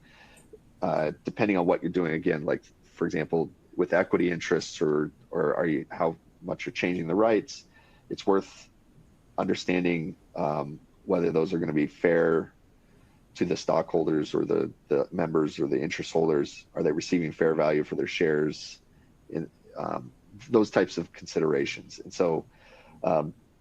depending on what you're doing, again, like for example, with equity interests or are you, how much you're changing the rights, it's worth understanding whether those are going to be fair to the stockholders or the members or the interest holders. Are they receiving fair value for their shares? In those types of considerations. And so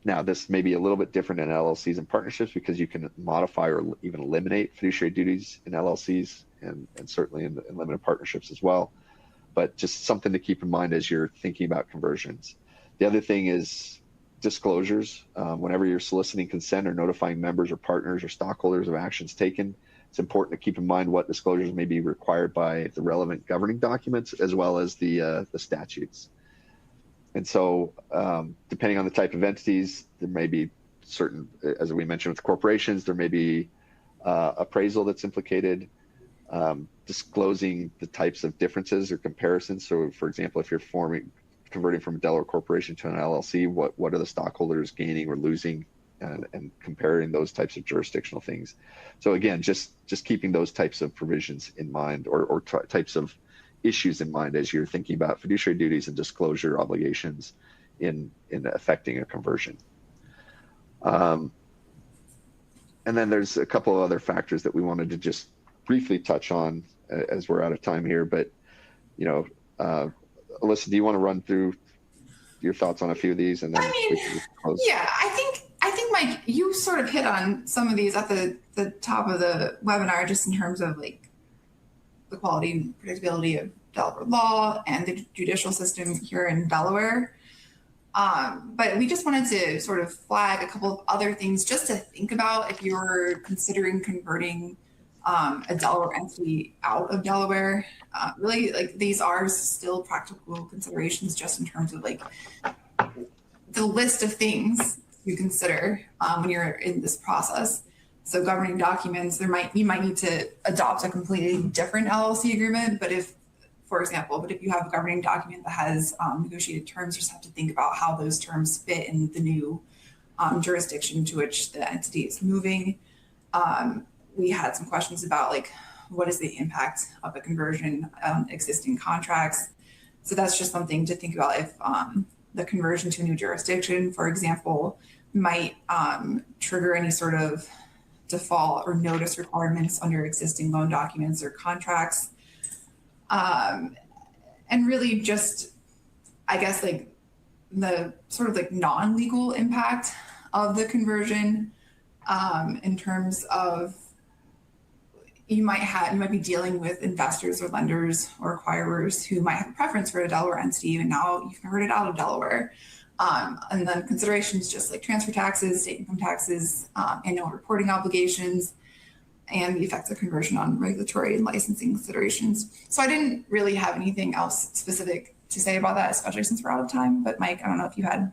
now this may be a little bit different in LLCs and partnerships because you can modify or even eliminate fiduciary duties in LLCs and certainly in limited partnerships as well. But just something to keep in mind as you're thinking about conversions. The other thing is disclosures. Whenever you're soliciting consent or notifying members or partners or stockholders of actions taken, it's important to keep in mind what disclosures may be required by the relevant governing documents as well as the statutes. And so depending on the type of entities, there may be certain, as we mentioned with corporations, there may be appraisal that's implicated, disclosing the types of differences or comparisons. So for example, if you're converting from a Delaware corporation to an LLC, what are the stockholders gaining or losing, and comparing those types of jurisdictional things. So again, just keeping those types of provisions in mind or types of issues in mind as you're thinking about fiduciary duties and disclosure obligations in affecting a conversion. And then there's a couple of other factors that we wanted to just briefly touch on as we're out of time here. But, Alyssa, do you want to run through your thoughts on a few of these? And then we can close? Yeah, I think Mike, you sort of hit on some of these at the top of the webinar, just in terms of like the quality and predictability of Delaware law and the judicial system here in Delaware. But we just wanted to sort of flag a couple of other things just to think about if you're considering converting a Delaware entity out of Delaware. Really, like, these are still practical considerations just in terms of like the list of things you consider when you're in this process. So governing documents, you might need to adopt a completely different LLC agreement. But if you have a governing document that has negotiated terms, you just have to think about how those terms fit in the new jurisdiction to which the entity is moving. We had some questions about like, what is the impact of a conversion on existing contracts? So that's just something to think about if the conversion to a new jurisdiction, for example, might trigger any sort of default or notice requirements under existing loan documents or contracts. And really just, I guess, like the sort of like non-legal impact of the conversion in terms of you might be dealing with investors or lenders or acquirers who might have a preference for a Delaware entity, and now you've converted out of Delaware. And then considerations just like transfer taxes, state income taxes, annual reporting obligations, and the effects of conversion on regulatory and licensing considerations. So I didn't really have anything else specific to say about that, especially since we're out of time. But Mike, I don't know if you had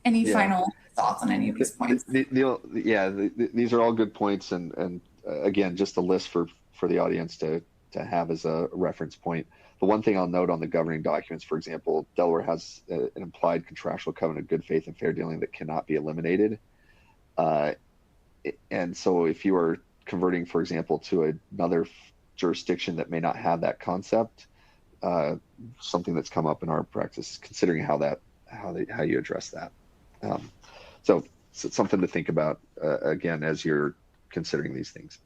any final thoughts on any of these points. These are all good points, and again, just a list for the audience to have as a reference point. The one thing I'll note on the governing documents, for example, Delaware has an implied contractual covenant of good faith and fair dealing that cannot be eliminated. And so if you are converting, for example, to another jurisdiction that may not have that concept, something that's come up in our practice, considering how you address that. So it's something to think about, again, as you're considering these things.